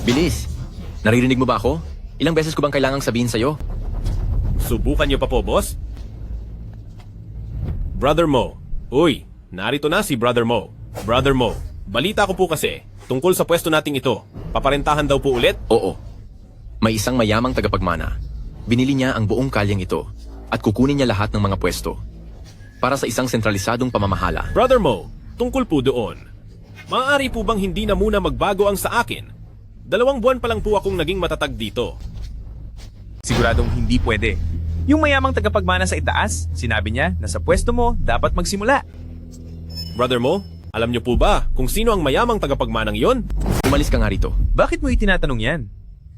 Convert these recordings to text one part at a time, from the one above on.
Bilis! Naririnig mo ba ako? Ilang beses ko bang kailangang sabihin sa'yo? Subukan niyo pa po, boss? Brother Mo. Uy, narito na si Brother Mo. Brother Mo, balita ko po kasi, tungkol sa pwesto nating ito, paparentahan daw po ulit? Oo. May isang mayamang tagapagmana. Binili niya ang buong kalyang ito at kukunin niya lahat ng mga pwesto para sa isang sentralisadong pamamahala. Brother Mo, tungkol po doon. Maaari po bang hindi na muna magbago ang sa akin? 2 buwan pa lang po akong naging matatag dito. Siguradong hindi pwede. Yung mayamang tagapagmana sa itaas, sinabi niya na sa pwesto mo dapat magsimula. Brother Mo, alam niyo po ba kung sino ang mayamang tagapagmanang yon? Umalis ka nga rito. Bakit mo itinatanong yan?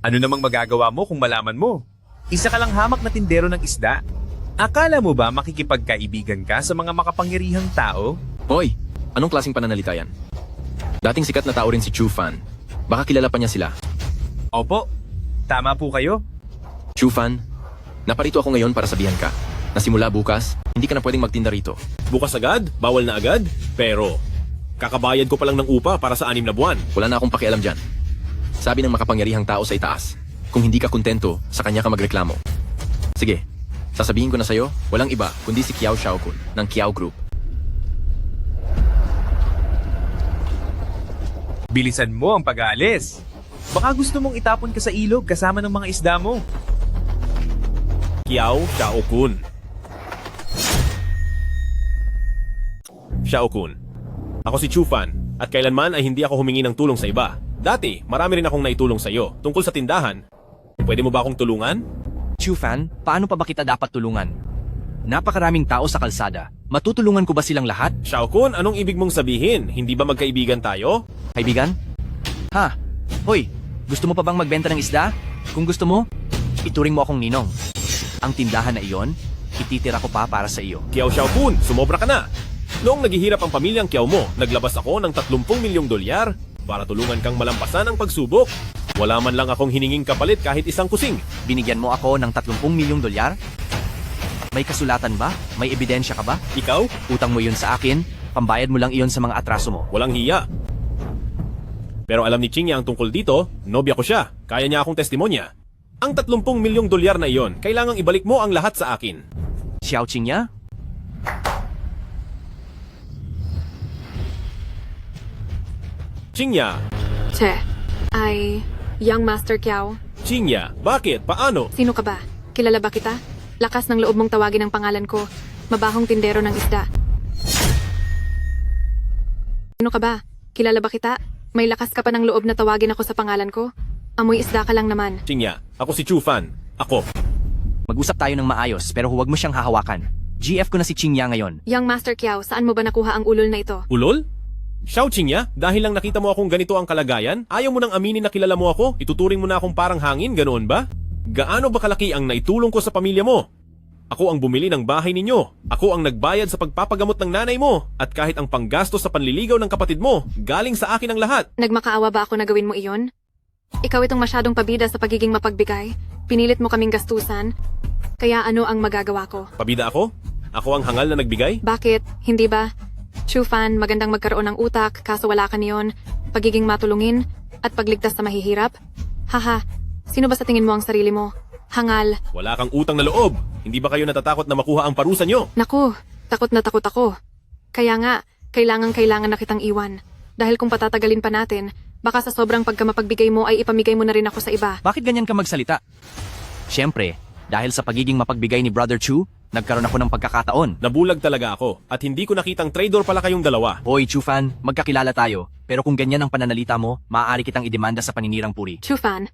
Ano namang magagawa mo kung malaman mo? Isa ka lang hamak na tindero ng isda. Akala mo ba makikipagkaibigan ka sa mga makapangyarihang tao? Hoy, anong klaseng pananalita yan? Dating sikat na tao rin si Chu Fan. Baka kilala pa niya sila. Opo, tama po kayo. Chu Fan, naparito ako ngayon para sabihan ka na simula bukas, hindi ka na pwedeng magtinda rito. Bukas agad? Bawal na agad? Pero, kakabayad ko pa lang ng upa para sa 6 na buwan. Wala na akong pakialam dyan. Sabi ng makapangyarihang tao sa itaas, kung hindi ka kontento, sa kanya ka magreklamo. Sige, sasabihin ko na sa'yo, walang iba kundi si Kiao Xiaokun ng Kiao Group. Bilisan mo ang pag-aalis. Baka gusto mong itapon ka sa ilog kasama ng mga isda mo. Kiao Xiaokun. Xiaokun. Ako si Chu Fan, at kailanman ay hindi ako humingi ng tulong sa iba. Dati, marami rin akong naitulong sa iyo tungkol sa tindahan. Pwede mo ba akong tulungan? Chu Fan, paano pa ba kita dapat tulungan? Napakaraming tao sa kalsada. Matutulungan ko ba silang lahat? Xiaokun, anong ibig mong sabihin? Hindi ba magkaibigan tayo? Kaibigan? Ha? Hoy, gusto mo pa bang magbenta ng isda? Kung gusto mo, ituring mo akong ninong. Ang tindahan na iyon, ititira ko pa para sa iyo. Kiao Xiaokun, sumobra ka na! Noong naghihirap ang pamilyang Kiao mo, naglabas ako ng 30 milyong dolyar para tulungan kang malampasan ang pagsubok. Wala man lang akong hininging kapalit kahit isang kusing. Binigyan mo ako ng 30 milyong dolyar? May kasulatan ba? May ebidensya ka ba? Ikaw? Utang mo yun sa akin, pambayad mo lang iyon sa mga atraso mo. Walang hiya. Pero alam ni Chingya ang tungkol dito, nobya ko siya. Kaya niya akong testimonya. Ang 30 milyong dolyar na iyon, kailangang ibalik mo ang lahat sa akin. Xiao Qingya? Chingya! Che, ay, Young Master Kiao, Chingya! Bakit? Paano? sino ka ba? Kilala ba kita? Lakas ng loob mong tawagin ang pangalan ko. Mabahong tindero ng isda. Sino ka ba? Kilala ba kita? May lakas ka pa ng loob na tawagin ako sa pangalan ko? Amoy isda ka lang naman. Chingya, ako si Chu Fan. Ako. Mag-usap tayo ng maayos pero huwag mo siyang hahawakan. GF ko na si Qingya ngayon. Young Master Kiao, saan mo ba nakuha ang ulol na ito? Ulol? Xiao Chingya, dahil lang nakita mo akong ganito ang kalagayan, ayaw mo nang aminin na kilala mo ako, ituturing mo na akong parang hangin, ganoon ba? Gaano ba kalaki ang naitulong ko sa pamilya mo? Ako ang bumili ng bahay ninyo. Ako ang nagbayad sa pagpapagamot ng nanay mo. At kahit ang panggastos sa panliligaw ng kapatid mo, galing sa akin ang lahat. Nagmakaawa ba ako na gawin mo iyon? Ikaw itong masyadong pabida sa pagiging mapagbigay. Pinilit mo kaming gastusan. Kaya ano ang magagawa ko? Pabida ako? Ako ang hangal na nagbigay? Bakit? Hindi ba? Chu Fan, magandang magkaroon ng utak, kaso wala ka niyon. Pagiging matulungin, at pagligtas sa mahihirap? Haha, sino ba sa tingin mo ang sarili mo? Hangal. Wala kang utang na loob. Hindi ba kayo natatakot na makuha ang parusa nyo? Naku, takot na takot ako. Kaya nga, kailangan na kitang iwan. Dahil kung patatagalin pa natin, baka sa sobrang pagkamapagbigay mo ay ipamigay mo na rin ako sa iba. Bakit ganyan ka magsalita? Siyempre, dahil sa pagiging mapagbigay ni Brother Chu, nagkaroon ako ng pagkakataon. Nabulag talaga ako at hindi ko nakitang traitor pala kayong dalawa. Hoy, Chu Fan, magkakilala tayo. Pero kung ganyan ang pananalita mo, maaari kitang idemanda sa paninirang puri. Chu Fan,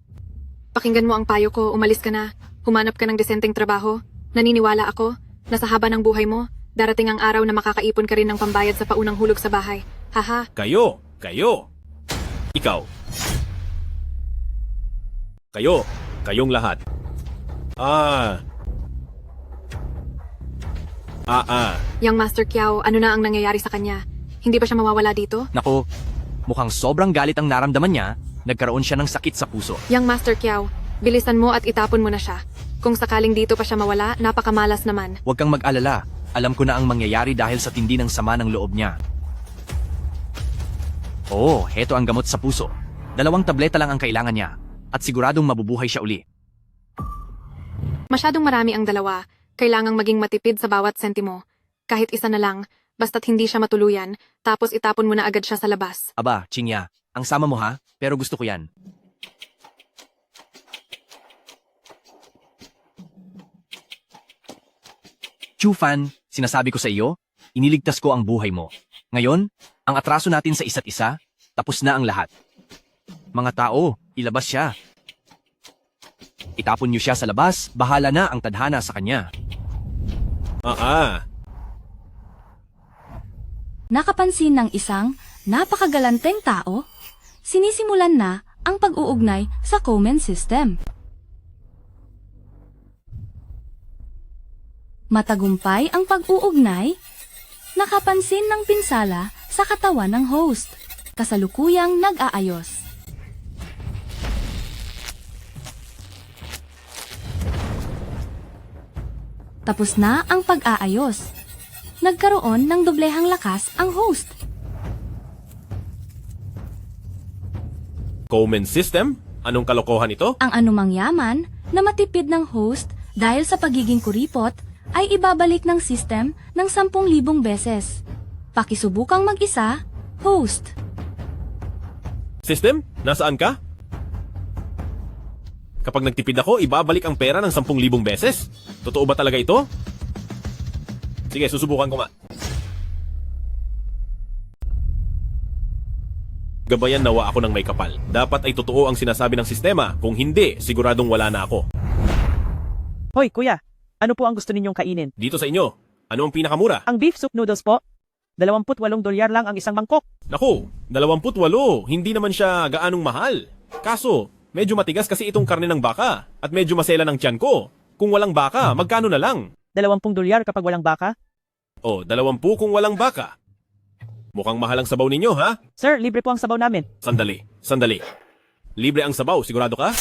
pakinggan mo ang payo ko, umalis ka na. Humanap ka ng desenteng trabaho. Naniniwala ako na sa haba ng buhay mo, darating ang araw na makakaipon ka rin ng pambayad sa paunang hulog sa bahay. Haha. Kayo! Ikaw. Kayong lahat. Young Master Kiao, ano na ang nangyayari sa kanya? Hindi ba siya mawawala dito? Nako, mukhang sobrang galit ang naramdaman niya, nagkaroon siya ng sakit sa puso. Young Master Kiao, bilisan mo at itapon mo na siya. Kung sakaling dito pa siya mawala, napakamalas naman. Huwag kang mag-alala, alam ko na ang mangyayari dahil sa tindi ng sama ng loob niya. Oo, heto ang gamot sa puso. 2 tableta lang ang kailangan niya at siguradong mabubuhay siya uli. Masyadong marami ang 2. Kailangang maging matipid sa bawat sentimo. Kahit isa na lang, basta't hindi siya matuluyan, tapos itapon mo na agad siya sa labas. Aba, Chingya, ang sama mo ha, pero gusto ko yan. Chufan, sinasabi ko sa iyo, iniligtas ko ang buhay mo. Ngayon, ang atraso natin sa isa't isa, tapos na ang lahat. Mga tao, ilabas siya. Itapon niyo siya sa labas, bahala na ang tadhana sa kanya. Nakapansin ng isang napakagalanteng tao, sinisimulan na ang pag-uugnay sa Komen system. Matagumpay ang pag-uugnay, nakapansin ng pinsala sa katawan ng host, kasalukuyang nag-aayos. Tapos na ang pag-aayos. Nagkaroon ng doblehang lakas ang host. Komen system? Anong kalokohan ito? Ang anumang yaman na matipid ng host dahil sa pagiging kuripot ay ibabalik ng system ng 10,000 beses. Pakisubukang mag-isa, host. System? Nasaan ka? Kapag nagtipid ako, ibabalik ang pera ng 10,000 beses? Totoo ba talaga ito? Sige, susubukan ko nga. Gabayan nawa ako ng may kapal. Dapat ay totoo ang sinasabi ng sistema. Kung hindi, siguradong wala na ako. Hoy, kuya. Ano po ang gusto ninyong kainin? Dito sa inyo, ano ang pinakamura? Ang beef soup noodles po. $28 lang ang isang mangkok. Naku, 28. Hindi naman siya gaanong mahal. Kaso, medyo matigas kasi itong karne ng baka at medyo masela ng tiyan ko. Kung walang baka, magkano na lang? $20 kapag walang baka. O, 20 kung walang baka. Mukhang mahal ang sabaw ninyo, ha? Sir, libre po ang sabaw namin. Sandali. Libre ang sabaw, sigurado ka?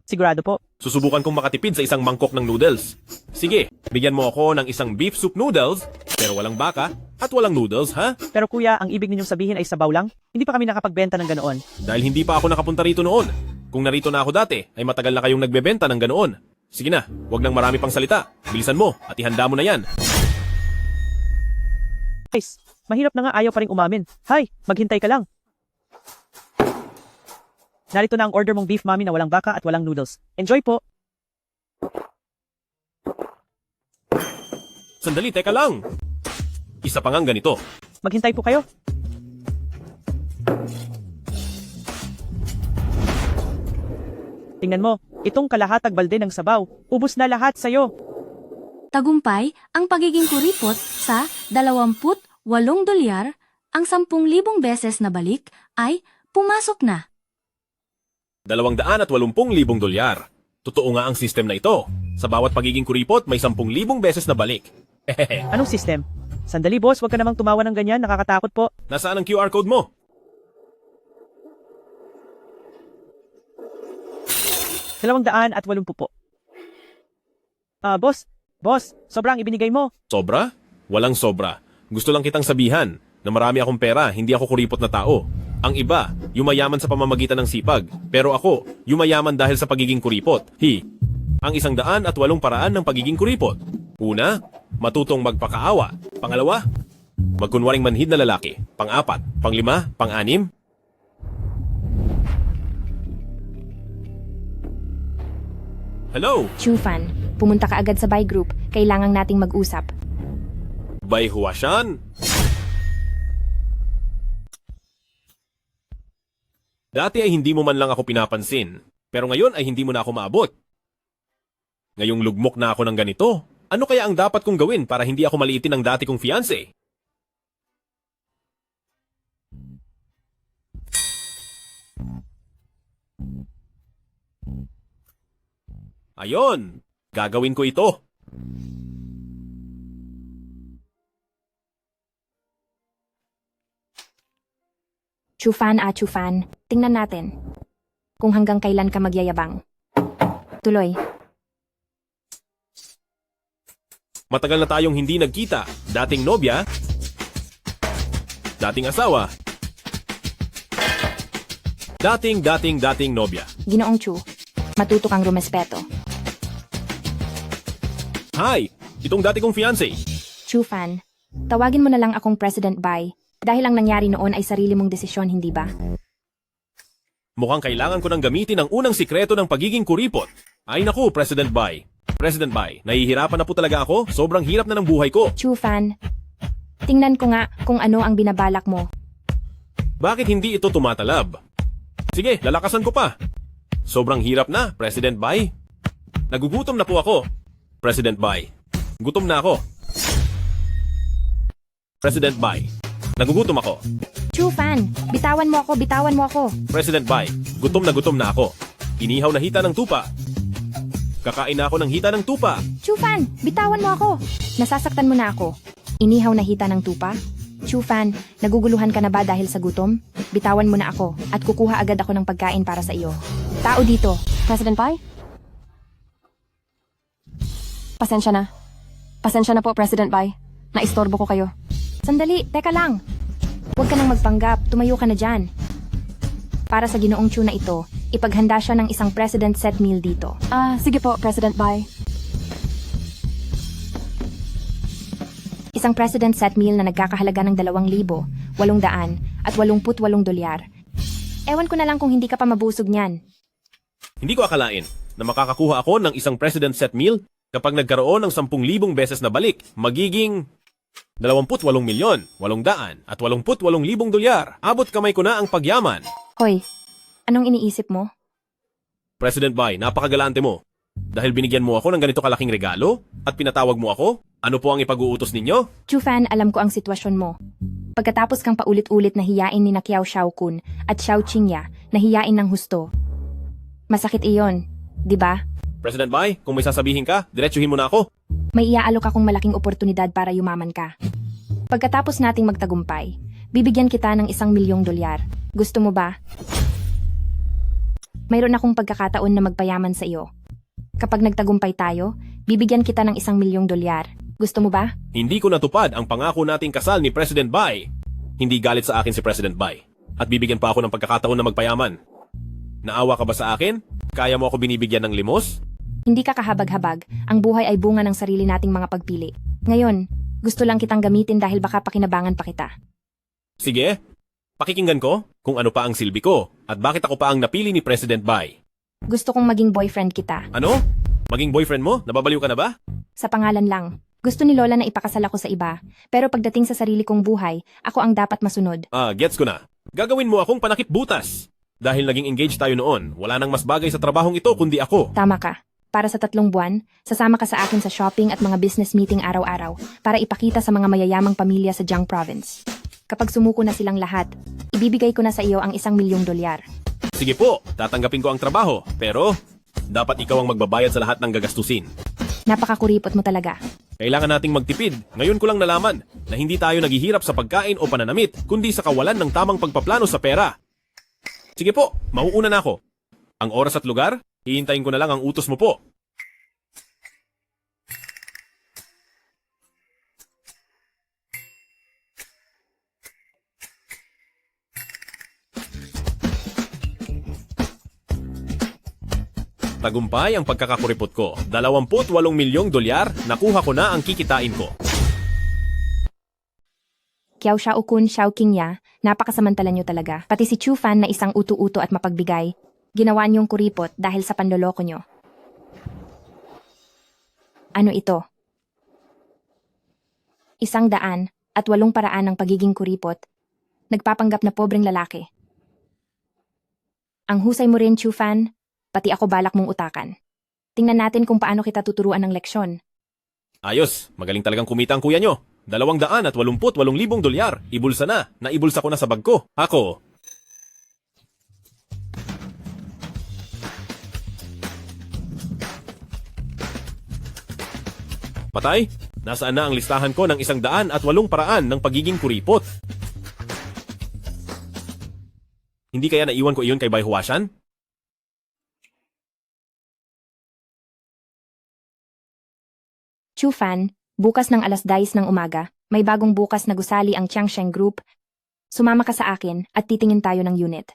Sigurado po. Susubukan kong makatipid sa isang mangkok ng noodles. Sige, bigyan mo ako ng isang beef soup noodles, pero walang baka at walang noodles, ha? Pero kuya, ang ibig ninyong sabihin ay sabaw lang? Hindi pa kami nakapagbenta ng ganoon. Dahil hindi pa ako nakapunta rito noon. Kung narito na ako dati, ay matagal na kayong nagbebenta ng ganoon. Sige na, wag nang marami pang salita. Bilisan mo at ihanda mo na yan. Guys, mahirap na nga ayaw pa rin umamin. Hay, maghintay ka lang. Narito na ang order mong beef mami na walang baka at walang noodles. Enjoy po. Sandali, teka lang. Isa pa ngang ganito. Maghintay po kayo. Tingnan mo, itong kalahatag balde ng sabaw. Ubus na lahat sa'yo. Tagumpay ang pagiging kuripot sa $28, ang 10,000 beses na balik ay pumasok na. $280,000. Totoo nga ang system na ito. Sa bawat pagiging kuripot, may 10,000 beses na balik. Anong system? Sandali boss, wag ka namang tumawa ng ganyan, nakakatakot po. Nasaan ang QR code mo? $280 po. Boss, sobrang ibinigay mo. Sobra? Walang sobra. Gusto lang kitang sabihan na marami akong pera, hindi ako kuripot na tao. Ang iba, yumayaman sa pamamagitan ng sipag. Pero ako, yumayaman dahil sa pagiging kuripot. Ang 108 paraan ng pagiging kuripot. Una, matutong magpakaawa. Pangalawa, magkunwaring manhid na lalaki. Pang-4, pang-5, pang-6. Hello, Chufan, pumunta ka agad sa buy group. Kailangan nating mag-usap. Bai Huashan? Dati ay hindi mo man lang ako pinapansin, pero ngayon ay hindi mo na ako maabot. Ngayong lugmok na ako ng ganito, ano kaya ang dapat kong gawin para hindi ako maliitin ng dati kong fiancé? Ayon, gagawin ko ito. Chufan, Chufan, tingnan natin kung hanggang kailan ka magyayabang. Tuloy. Matagal na tayong hindi nagkita. Dating nobya, dating asawa, Dating nobya. Ginoong Chu, matuto kang rumespeto. Hi! Itong dati kong fiancé. Chu fan, tawagin mo na lang akong President Bai dahil ang nangyari noon ay sarili mong desisyon, hindi ba? Mukhang kailangan ko nang gamitin ang unang sikreto ng pagiging kuripot. Ay naku, President Bai. President Bai, nahihirapan na po talaga ako. Sobrang hirap na ng buhay ko. Chu fan, tingnan ko nga kung ano ang binabalak mo. Bakit hindi ito tumatalab? Sige, lalakasan ko pa. Sobrang hirap na, President Bai. Nagugutom na po ako. President Bai, gutom na ako. President Bai, nagugutom ako. Chu fan, bitawan mo ako. President Bai, gutom na ako. Inihaw na hita ng tupa. Kakain na ako ng hita ng tupa. Chu fan, bitawan mo ako. Nasasaktan mo na ako. Inihaw na hita ng tupa? Chu fan, naguguluhan ka na ba dahil sa gutom? Bitawan mo na ako at kukuha agad ako ng pagkain para sa iyo. Tao dito. President Pai? Pasensya na. Pasensya na po, President Pai. Naistorbo ko kayo. Sandali, teka lang. Huwag ka nang magpanggap, tumayo ka na dyan. Para sa Ginoong Chu na ito, ipaghanda siya ng isang President set meal dito. Sige po, President Pai. Isang President set meal na nagkakahalaga ng 2,888 dolyar. Ewan ko na lang kung hindi ka pa mabusog niyan. Hindi ko akalain na makakakuha ako ng isang President set meal kapag nagkaroon ng 10,000 beses na balik. Magiging 28,888,000 dolyar. Abot kamay ko na ang pagyaman. Hoy, anong iniisip mo? President Bai, napakagalante mo. Dahil binigyan mo ako ng ganito kalaking regalo at pinatawag mo ako, ano po ang ipag-uutos ninyo? Chu fan, alam ko ang sitwasyon mo. Pagkatapos kang paulit-ulit na hiyain ni na Kiao Xiaokun at Xiao Qingya na hiyain ng husto. Masakit iyon, di ba? President Bai, kung may sasabihin ka, diretsuhin mo na ako. May iaalok akong malaking oportunidad para yumaman ka. Pagkatapos nating magtagumpay, bibigyan kita ng 1,000,000 dolyar. Gusto mo ba? Mayroon akong pagkakataon na magpayaman sa iyo. Kapag nagtagumpay tayo, bibigyan kita ng 1,000,000 dolyar. Gusto mo ba? Hindi ko natupad ang pangako nating kasal ni President Bai. Hindi galit sa akin si President Bai. At bibigyan pa ako ng pagkakataon na magpayaman. Naawa ka ba sa akin? Kaya mo ako binibigyan ng limos? Hindi ka kahabag-habag. Ang buhay ay bunga ng sarili nating mga pagpili. Ngayon, gusto lang kitang gamitin dahil baka pakinabangan pa kita. Sige, pakikinggan ko kung ano pa ang silbi ko at bakit ako pa ang napili ni President Bai. Gusto kong maging boyfriend kita. Ano? Maging boyfriend mo? Nababaliw ka na ba? Sa pangalan lang. Gusto ni Lola na ipakasal ako sa iba. Pero pagdating sa sarili kong buhay, ako ang dapat masunod. Gets ko na. Gagawin mo akong panakip butas. Dahil naging engaged tayo noon, wala nang mas bagay sa trabahong ito kundi ako. Tama ka. Para sa 3 buwan, sasama ka sa akin sa shopping at mga business meeting araw-araw para ipakita sa mga mayayamang pamilya sa Jiang Province. Kapag sumuko na silang lahat, ibibigay ko na sa iyo ang 1,000,000 dolyar. Sige po, tatanggapin ko ang trabaho. Pero, dapat ikaw ang magbabayad sa lahat ng gagastusin. Napakakuripot mo talaga. Kailangan nating magtipid. Ngayon ko lang nalaman na hindi tayo naghihirap sa pagkain o pananamit, kundi sa kawalan ng tamang pagpaplano sa pera. Sige po, mauuna na ako. Ang oras at lugar, hihintayin ko na lang ang utos mo po. Tagumpay ang pagkakakuripot ko. 28,000,000 dolyar, nakuha ko na ang kikitain ko. Kiao Xiaokun, Xiao Qingya, napakasamantala nyo talaga. Pati si Chu Fan na isang utu-uto at mapagbigay, ginawa niyong kuripot dahil sa panloloko nyo. Ano ito? 108 paraan ng pagiging kuripot, nagpapanggap na pobreng lalaki. Ang husay mo rin, Chu Fan, pati ako balak mong utakan. Tingnan natin kung paano kita tuturuan ng leksyon. Ayos, magaling talagang kumita ang kuya nyo. 288,000 dolyar. Ibulsa na. Naibulsa ko na sa bag ko. Ako. Patay? Nasaan na ang listahan ko ng 108 paraan ng pagiging kuripot? Hindi kaya naiwan ko iyon kay Bai Huashan? Chu Fan, bukas ng 10:00 ng umaga, may bagong bukas na gusali ang Changsheng Group. Sumama ka sa akin at titingin tayo ng unit.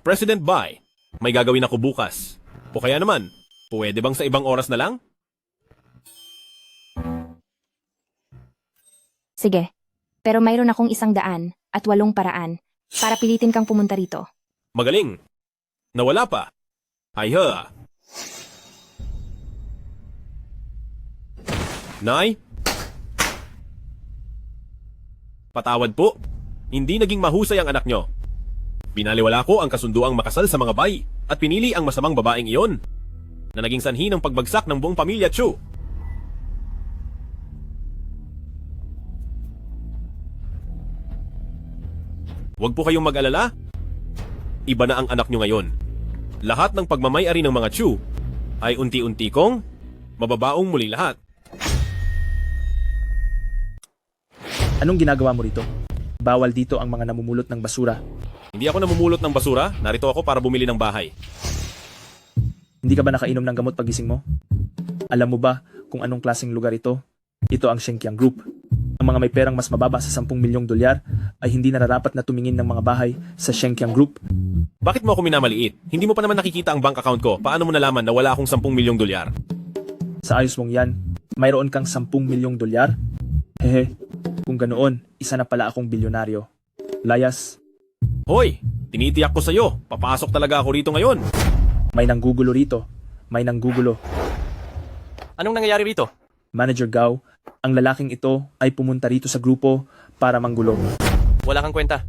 President Bai, may gagawin ako bukas. O kaya naman, pwede bang sa ibang oras na lang? Sige. Pero mayroon akong 100 at 8 paraan para pilitin kang pumunta rito. Magaling. Nawala pa. Ayha. Nay? Patawad po. Hindi naging mahusay ang anak nyo. Binaliwala ko ang kasunduang makasal sa mga bay at pinili ang masamang babaeng iyon na naging sanhi ng pagbagsak ng buong pamilya Chu. Huwag po kayong mag-alala. Iba na ang anak nyo ngayon. Lahat ng pagmamay-ari ng mga Chu ay unti-unti kong mababaong muli lahat. Anong ginagawa mo rito? Bawal dito ang mga namumulot ng basura. Hindi ako namumulot ng basura. Narito ako para bumili ng bahay. Hindi ka ba nakainom ng gamot pagising mo? Alam mo ba kung anong klaseng lugar ito? Ito ang Shenkiang Group. Ang mga may perang mas mababa sa 10 milyong dolyar ay hindi nararapat na tumingin ng mga bahay sa Shenkiang Group. Bakit mo ako minamaliit? Hindi mo pa naman nakikita ang bank account ko. Paano mo nalaman na wala akong 10 milyong dolyar? Sa ayos mong yan, mayroon kang 10 milyong dolyar? Hehe, kung ganoon, isa na pala akong bilyonaryo. Layas, Hoy, tinitiyak ko sa'yo. Papasok talaga ako rito ngayon. may nanggugulo rito. May nanggugulo. Anong nangyayari rito? Manager Gao, ang lalaking ito ay pumunta rito sa grupo para manggulo. Wala kang kwenta.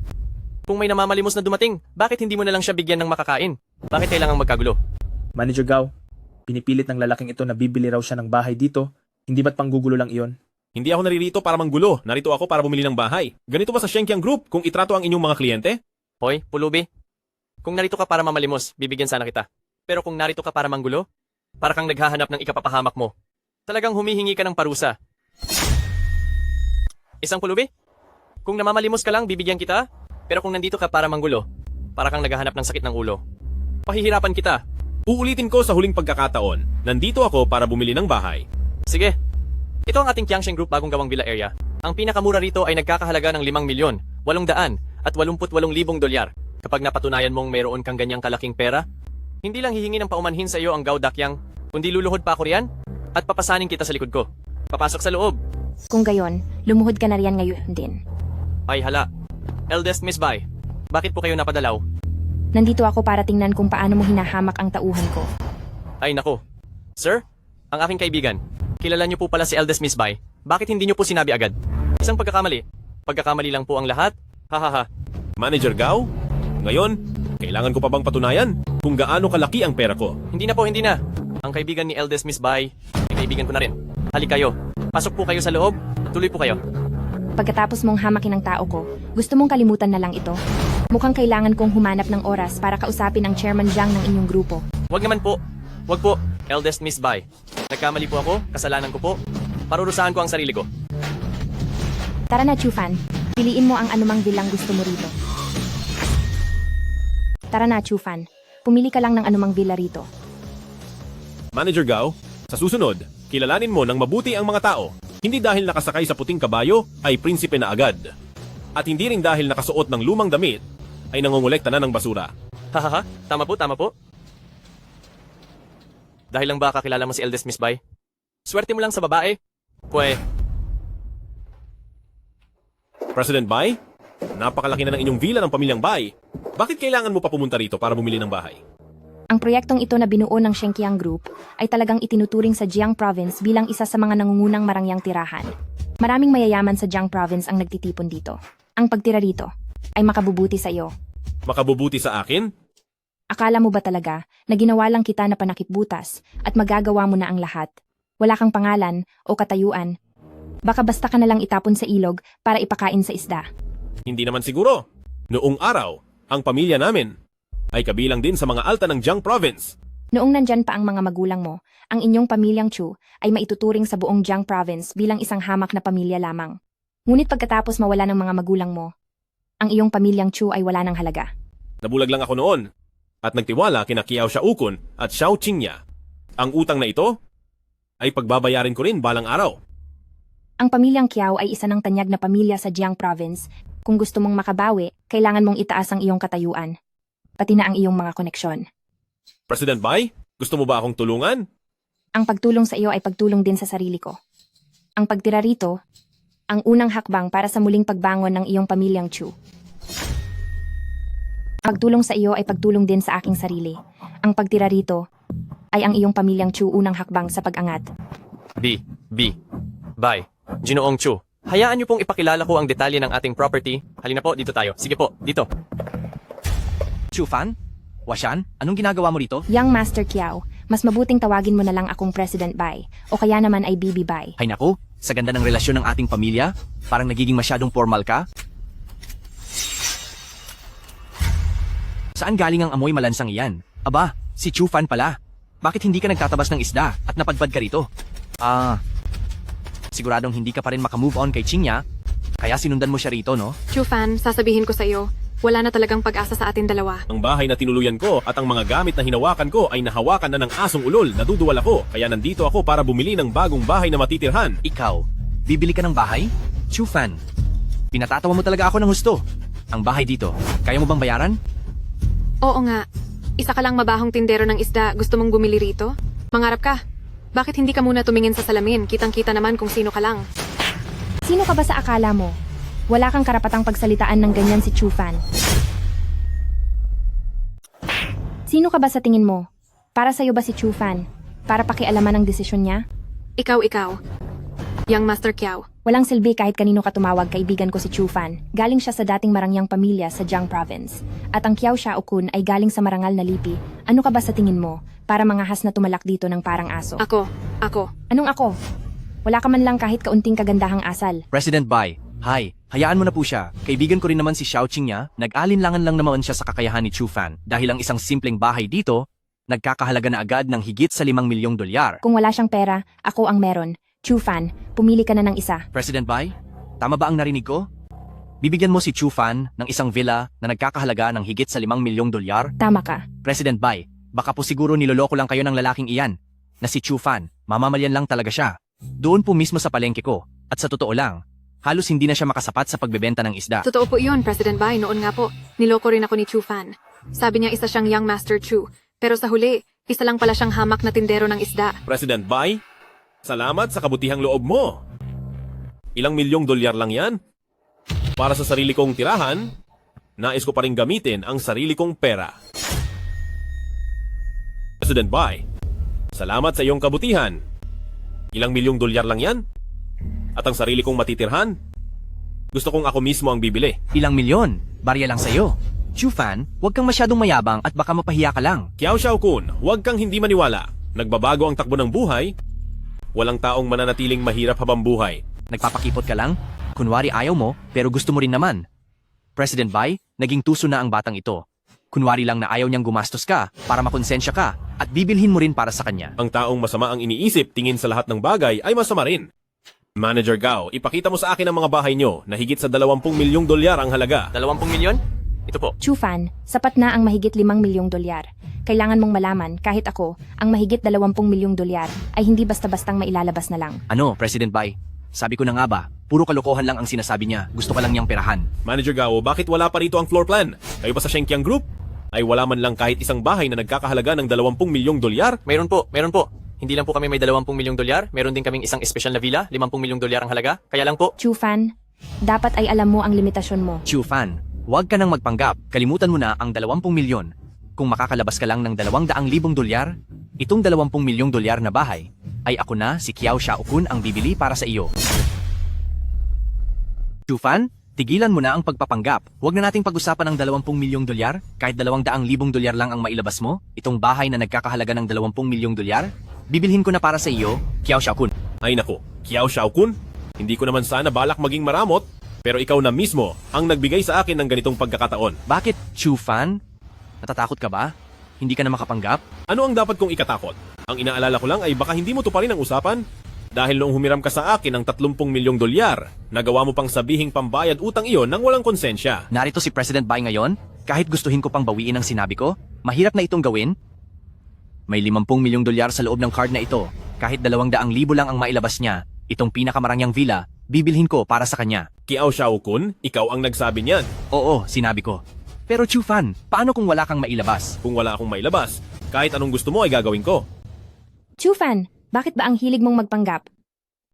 Kung may namamalimos na dumating, bakit hindi mo na lang siya bigyan ng makakain? Bakit kailangang magkagulo? Manager Gao, pinipilit ng lalaking ito na bibili raw siya ng bahay dito. Hindi ba't panggugulo lang iyon? Hindi ako naririto para manggulo. Narito ako para bumili ng bahay. Ganito ba sa Shenkiang Group kung itrato ang inyong mga kliyente? Hoy, pulubi. Kung narito ka para mamalimos, bibigyan sana kita. Pero kung narito ka para manggulo, para kang naghahanap ng ikapapahamak mo. Talagang humihingi ka ng parusa. Isang pulubi? Kung namamalimos ka lang, bibigyan kita. Pero kung nandito ka para manggulo, para kang naghahanap ng sakit ng ulo. Pahihirapan kita. Uulitin ko sa huling pagkakataon. Nandito ako para bumili ng bahay. Sige. Ito ang ating Qiangsheng Group bagong gawang villa area. Ang pinakamura rito ay nagkakahalaga ng 5,800,000 at 88,000 dolyar. Kapag napatunayan mong mayroon kang ganyang kalaking pera, hindi lang hihingi ng paumanhin sa iyo ang Gao Dakyang, kundi luluhod pa ako riyan at papasanin kita sa likod ko. Papasok sa loob. Kung gayon, lumuhod ka na riyan ngayon din. Ay hala. Eldest Miss Bai, bakit po kayo napadalaw? Nandito ako para tingnan kung paano mo hinahamak ang tauhan ko. Ay nako. Sir, ang aking kaibigan, kilala niyo po pala si Eldest Miss Bai. Bakit hindi niyo po sinabi agad? Isang pagkakamali. Pagkakamali lang po ang lahat. Hahaha. Manager Gao? Ngayon, kailangan ko pa bang patunayan kung gaano kalaki ang pera ko? Hindi na po, hindi na. Ang kaibigan ni Eldest Miss Bai, ay kaibigan ko na rin. Halik kayo. Pasok po kayo sa loob. Tuloy po kayo. Pagkatapos mong hamakin ang tao ko, gusto mong kalimutan na lang ito? Mukhang kailangan kong humanap ng oras para kausapin ang Chairman Jiang ng inyong grupo. Wag naman po. Wag po, Eldest Miss Bai. Nagkamali po ako, kasalanan ko po. Parurusahan ko ang sarili ko. Tara na, Chufan. Piliin mo ang anumang bilang gusto mo rito. Tara na, Chufan. Pumili ka lang ng anumang villa rito. Manager Gao, sa susunod, kilalanin mo ng mabuti ang mga tao. Hindi dahil nakasakay sa puting kabayo ay prinsipe na agad. At hindi rin dahil nakasuot ng lumang damit ay nangongolekta na ng basura. Hahaha, tama po, tama po. Dahil lang ba kakilala mo si Eldest Miss Bai? Swerte mo lang sa babae. Pwe, President Bai, napakalaki na ng inyong villa ng pamilyang Bai. Bakit kailangan mo pa pumunta rito para bumili ng bahay? Ang proyektong ito na binuo ng Shenkiang Group ay talagang itinuturing sa Jiang Province bilang isa sa mga nangungunang marangyang tirahan. Maraming mayayaman sa Jiang Province ang nagtitipon dito. Ang pagtira rito ay makabubuti sa iyo. Makabubuti sa akin? Akala mo ba talaga na ginawa lang kita na panakipbutas at magagawa mo na ang lahat? Wala kang pangalan o katayuan. Baka basta ka na lang itapon sa ilog para ipakain sa isda. Hindi naman siguro. Noong araw, ang pamilya namin ay kabilang din sa mga alta ng Jiang Province. Noong nandyan pa ang mga magulang mo, ang inyong pamilyang Chu ay maituturing sa buong Jiang Province bilang isang hamak na pamilya lamang. Ngunit pagkatapos mawala ng mga magulang mo, ang iyong pamilyang Chu ay wala ng halaga. Nabulag lang ako noon at nagtiwala kina Kiao Shaokun at Xiao Qingya. Ang utang na ito ay pagbabayarin ko rin balang araw. Ang pamilyang Kiao ay isa ng tanyag na pamilya sa Jiang Province. Kung gusto mong makabawi, kailangan mong itaas ang iyong katayuan. pati na ang iyong mga koneksyon. President Bai, gusto mo ba akong tulungan? Ang pagtulong sa iyo ay pagtulong din sa sarili ko. Ang pagtira rito, ang unang hakbang para sa muling pagbangon ng iyong pamilyang Chu. Pagtulong sa iyo ay pagtulong din sa aking sarili. Ang pagtira rito ay ang iyong pamilyang Chu unang hakbang sa pag-angat. Bye. Ginoong Chu. Hayaan niyo pong ipakilala ko ang detalye ng ating property. Halina po, dito tayo. Sige po, dito. Chu Fan? Washan? Anong ginagawa mo rito? Young Master Kiao, mas mabuting tawagin mo na lang akong President Bai o kaya naman ay Bibi Bai. Hay naku, sa ganda ng relasyon ng ating pamilya, parang nagiging masyadong formal ka. Saan galing ang amoy malansang iyan? Aba, si Chu Fan pala. Bakit hindi ka nagtatabas ng isda at napadpad ka rito? Siguradong hindi ka pa rin makamove on kay Qingya, kaya sinundan mo siya rito, no? Chu Fan, sasabihin ko sa iyo, wala na talagang pag-asa sa atin dalawa. Ang bahay na tinuluyan ko at ang mga gamit na hinawakan ko ay nahawakan na ng asong ulol. Naduduwal ako, kaya nandito ako para bumili ng bagong bahay na matitirhan. Ikaw, bibili ka ng bahay? Chu Fan, pinatatawa mo talaga ako ng husto. Ang bahay dito, kaya mo bang bayaran? Oo nga. Isa ka lang mabahong tindero ng isda, gusto mong bumili rito? Mangarap ka. Bakit hindi ka muna tumingin sa salamin? Kitang-kita naman kung sino ka lang. Sino ka ba sa akala mo? Wala kang karapatang pagsalitaan ng ganyan si Chu Fan. Sino ka ba sa tingin mo? Para sa'yo ba si Chu Fan? Para pakialaman ang desisyon niya? Ikaw. Young Master Kiao. Walang silbi kahit kanino ka tumawag, kaibigan ko si Chu Fan. Galing siya sa dating marangyang pamilya sa Jiang Province. At ang Kiao Xiaokun ay galing sa marangal na lipi. Ano ka ba sa tingin mo? Para mangahas na tumalak dito ng parang aso. Ako. Anong ako? Wala ka man lang kahit kaunting kagandahang asal. President Bai, hi, hayaan mo na po siya. Kaibigan ko rin naman si Xiao Qingya, nag-alinlangan lang naman siya sa kakayahan ni Chu Fan. Dahil ang isang simpleng bahay dito, nagkakahalaga na agad ng higit sa 5 milyong dolyar. Kung wala siyang pera, ako ang meron. Chu Fan, pumili ka na ng isa. President Bai, tama ba ang narinig ko? Bibigyan mo si Chu Fan ng isang villa na nagkakahalaga ng higit sa 5 milyong dolyar? Tama ka. President Bai, baka po siguro niloloko lang kayo ng lalaking iyan, na si Chu Fan, mamamalyan lang talaga siya. Doon po mismo sa palengke ko, at sa totoo lang, halos hindi na siya makasapat sa pagbebenta ng isda. Totoo po yun, President Bai. Noon nga po, niloko rin ako ni Chu Fan. Sabi niya isa siyang Young Master Chu. Pero sa huli, isa lang pala siyang hamak na tindero ng isda. President Bai, salamat sa kabutihang loob mo. Ilang milyong dolyar lang yan. Para sa sarili kong tirahan, nais ko pa rin gamitin ang sarili kong pera. President Bai, salamat sa iyong kabutihan. Ilang milyong dolyar lang yan? At ang sarili kong matitirhan? Gusto kong ako mismo ang bibili. Ilang milyon? Barya lang sa'yo. Chu Fan, huwag kang masyadong mayabang at baka mapahiya ka lang. Kiao Xiaokun, huwag kang hindi maniwala. Nagbabago ang takbo ng buhay. Walang taong mananatiling mahirap habang buhay. Nagpapakipot ka lang? Kunwari ayaw mo, pero gusto mo rin naman. President Bai, naging tuso na ang batang ito. Kunwari lang na ayaw niyang gumastos ka para makonsensya ka at bibilhin mo rin para sa kanya. Ang taong masama ang iniisip tingin sa lahat ng bagay ay masama rin. Manager Gao, ipakita mo sa akin ang mga bahay nyo na higit sa 20 milyong dolyar ang halaga. 20 milyon? Ito po. Chu Fan, sapat na ang mahigit 5 milyong dolyar. Kailangan mong malaman, kahit ako, ang mahigit 20 milyong dolyar ay hindi basta-bastang mailalabas na lang. Ano, President Bai? Sabi ko na nga ba, puro kalokohan lang ang sinasabi niya. Gusto ka lang niyang perahan. Manager Gao, bakit wala pa rito ang floor plan? Kayo ba sa Shenkiang Group? Ay wala man lang kahit isang bahay na nagkakahalaga ng 20 milyong dolyar? Meron po. Hindi lang po kami may 20 milyong dolyar, meron din kaming isang espesyal na villa, 50 milyong dolyar ang halaga. Kaya lang po, Chu Fan, dapat ay alam mo ang limitasyon mo. Chu Fan, huwag ka nang magpanggap. Kalimutan mo na ang 20 milyon. Kung makakalabas ka lang ng 200,000 dolyar, itong 20 milyong dolyar na bahay, ay ako na si Kiao Xiaokun ang bibili para sa iyo. Chu Fan, tigilan mo na ang pagpapanggap. Huwag na nating pag-usapan ang 20 milyong dolyar, kahit 200,000 dolyar lang ang mailabas mo. Itong bahay na nagkakahalaga ng 20 milyong dolyar, bibilhin ko na para sa iyo, Kiao Xiaokun. Ay nako, Kiao Xiaokun? Hindi ko naman sana balak maging maramot, pero ikaw na mismo ang nagbigay sa akin ng ganitong pagkakataon. Bakit, Chu Fan? Natatakot ka ba? Hindi ka na makapanggap? Ano ang dapat kong ikatakot? Ang inaalala ko lang ay baka hindi mo tuparin ang usapan. Dahil noong humiram ka sa akin ng 30 milyong dolyar, nagawa mo pang sabihing pambayad utang iyon nang walang konsensya. Narito si President Bai ngayon, kahit gustuhin ko pang bawiin ang sinabi ko, mahirap na itong gawin. May 50 milyong dolyar sa loob ng card na ito, kahit 200,000 lang ang mailabas niya, itong pinakamarangyang villa, bibilhin ko para sa kanya. Kiao Xiaokun, ikaw ang nagsabi niyan. Oo, sinabi ko. Pero Chu Fan, paano kung wala kang mailabas? Kung wala akong mailabas, kahit anong gusto mo ay gagawin ko. Chu Fan, bakit ba ang hilig mong magpanggap?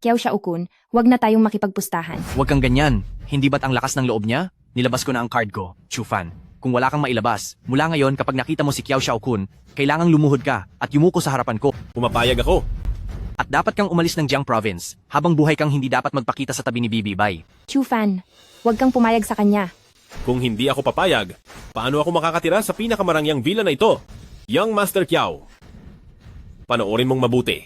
Kiao Xiaokun, wag na tayong makipagpustahan. Huwag kang ganyan. Hindi ba't ang lakas ng loob niya? Nilabas ko na ang card ko, Chu Fan. Kung wala kang mailabas, mula ngayon kapag nakita mo si Kiao Xiaokun, kailangang lumuhod ka at yumuko sa harapan ko. Pumapayag ako. At dapat kang umalis ng Jiang Province. Habang buhay kang hindi dapat magpakita sa tabi ni Bibi Bai. Chu Fan, wag kang pumayag sa kanya. Kung hindi ako papayag, paano ako makakatira sa pinakamarangyang villa na ito? Young Master Kiao. Panoorin mong mabuti.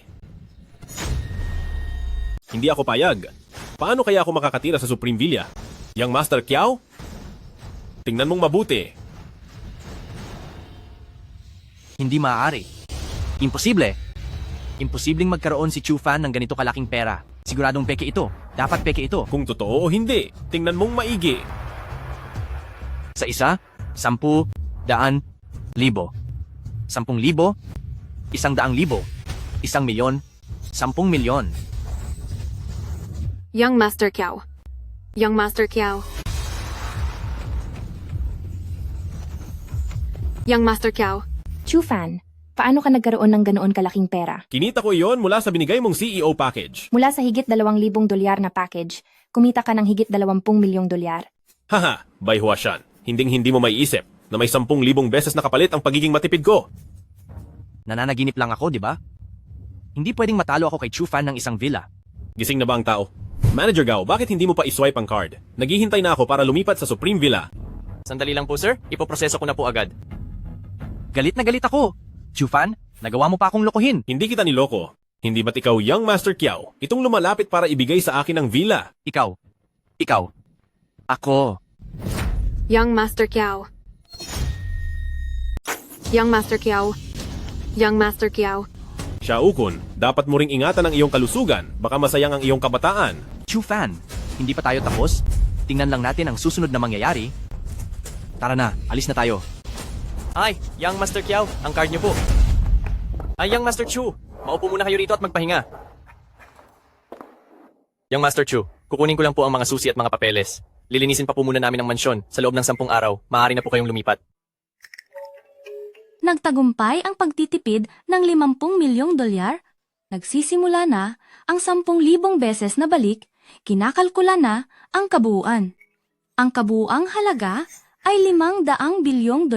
Hindi ako payag. Paano kaya ako makakatira sa Supreme Villa? Young Master Kiao? Tingnan mong mabuti. Hindi maaari. Imposible. Imposibleng magkaroon si Chu Fan ng ganito kalaking pera. Siguradong peke ito. Dapat peke ito. Kung totoo o hindi, tingnan mong maigi. Sa isa, 10,000, 100,000. 10,000, 100,000, 1,000,000, 10,000,000. Young Master Kiao. Young Master Kiao. Young Master Kiao. Chu Fan, paano ka nagkaroon ng ganoon kalaking pera? Kinita ko iyon mula sa binigay mong CEO package. Mula sa higit $2,000 na package, kumita ka ng higit $20,000,000. Haha, Bai Huashan. Hinding-hindi mo maiisip na may 10,000 beses na kapalit ang pagiging matipid ko. Nananaginip lang ako, di ba? Hindi pwedeng matalo ako kay Chu Fan ng isang villa. Gising na ba ang tao? Manager Gao, bakit hindi mo pa iswipe ang card? Naghihintay na ako para lumipat sa Supreme Villa. Sandali lang po sir, ipoproseso ko na po agad. Galit na galit ako. Chu Fan, nagawa mo pa akong lokohin. Hindi kita niloko. Hindi ba't ikaw, Young Master Kiao, itong lumalapit para ibigay sa akin ang villa? Ikaw. Ako. Young Master Kiao. Young Master Kiao. Young Master Kiao. Xiaokun, dapat mo ring ingatan ang iyong kalusugan. Baka masayang ang iyong kabataan. Chu Fan, hindi pa tayo tapos? Tingnan lang natin ang susunod na mangyayari. Tara na, alis na tayo. Ay, Young Master Kiao, ang card niyo po. Ay, Young Master Chu, maupo muna kayo rito at magpahinga. Young Master Chu, kukunin ko lang po ang mga susi at mga papeles. Lilinisin pa po muna namin ang mansyon. Sa loob ng 10 araw, maaari na po kayong lumipat. Nagtagumpay ang pagtitipid ng $50,000,000. Nagsisimula na ang 10,000 beses na balik, kinakalkula na ang kabuuan. Ang kabuuang halaga ay $500 bilyong.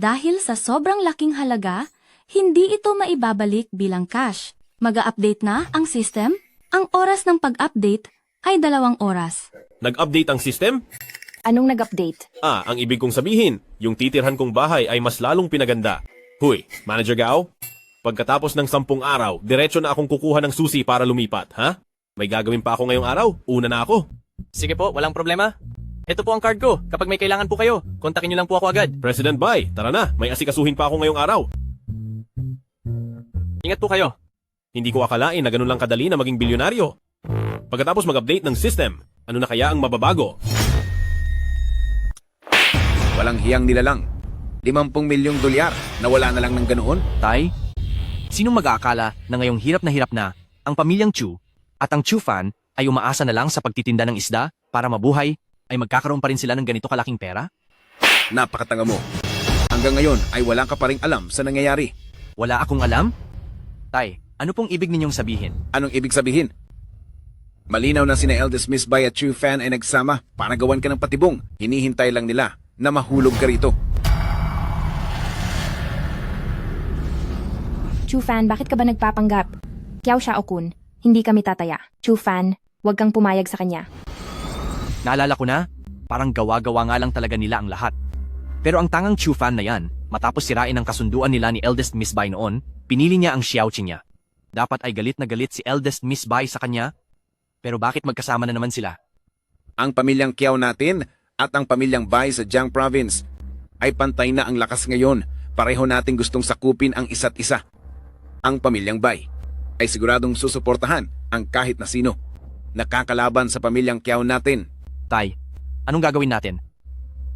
Dahil sa sobrang laking halaga, hindi ito maibabalik bilang cash. Mag-a-update na ang system. Ang oras ng pag-update ay 2 oras. Nag-update ang system? Anong nag-update? Ang ibig kong sabihin, yung titirhan kong bahay ay mas lalong pinaganda. Huy, Manager Gao, pagkatapos ng 10 araw, diretso na akong kukuha ng susi para lumipat, ha? May gagawin pa ako ngayong araw, una na ako. Sige po, walang problema. Ito po ang card ko. Kapag may kailangan po kayo, kontakin niyo lang po ako agad. President Bai, tara na, may asikasuhin pa ako ngayong araw. Ingat po kayo. Hindi ko akalain na ganun lang kadali na maging bilyonaryo. Pagkatapos mag-update ng system, ano na kaya ang mababago? Walang hiyang nilalang. $50,000,000 na wala na lang ng ganoon? Tay, sinong mag-aakala na ngayong hirap na ang pamilyang Chu at ang Chu Fan ay umaasa na lang sa pagtitinda ng isda para mabuhay ay magkakaroon pa rin sila ng ganito kalaking pera? Napakatanga mo. Hanggang ngayon ay wala ka pa ring alam sa nangyayari. Wala akong alam? Tay, ano pong ibig ninyong sabihin? Anong ibig sabihin? Malinaw na sina Eldest Miss Bai at Chu Fan ay nagsama para gawan ka ng patibong. Hinihintay lang nila na mahulog ka rito. Chu Fan, bakit ka ba nagpapanggap? Kiao Xiaokun, hindi kami tataya. Chu Fan, wag kang pumayag sa kanya. Naalala ko na, parang gawa-gawa nga lang talaga nila ang lahat. Pero ang tangang Chu Fan na yan, matapos sirain ang kasunduan nila ni Eldest Miss Bai noon, pinili niya ang Xiaoqing niya. Dapat ay galit na galit si Eldest Miss Bai sa kanya. Pero bakit magkasama na naman sila? Ang pamilyang Kiao natin at ang pamilyang Bai sa Jiang Province ay pantay na ang lakas ngayon. Pareho nating gustong sakupin ang isa't isa. Ang pamilyang Bai ay siguradong susuportahan ang kahit na sino nakakalaban sa pamilyang Kiao natin. Tay, anong gagawin natin?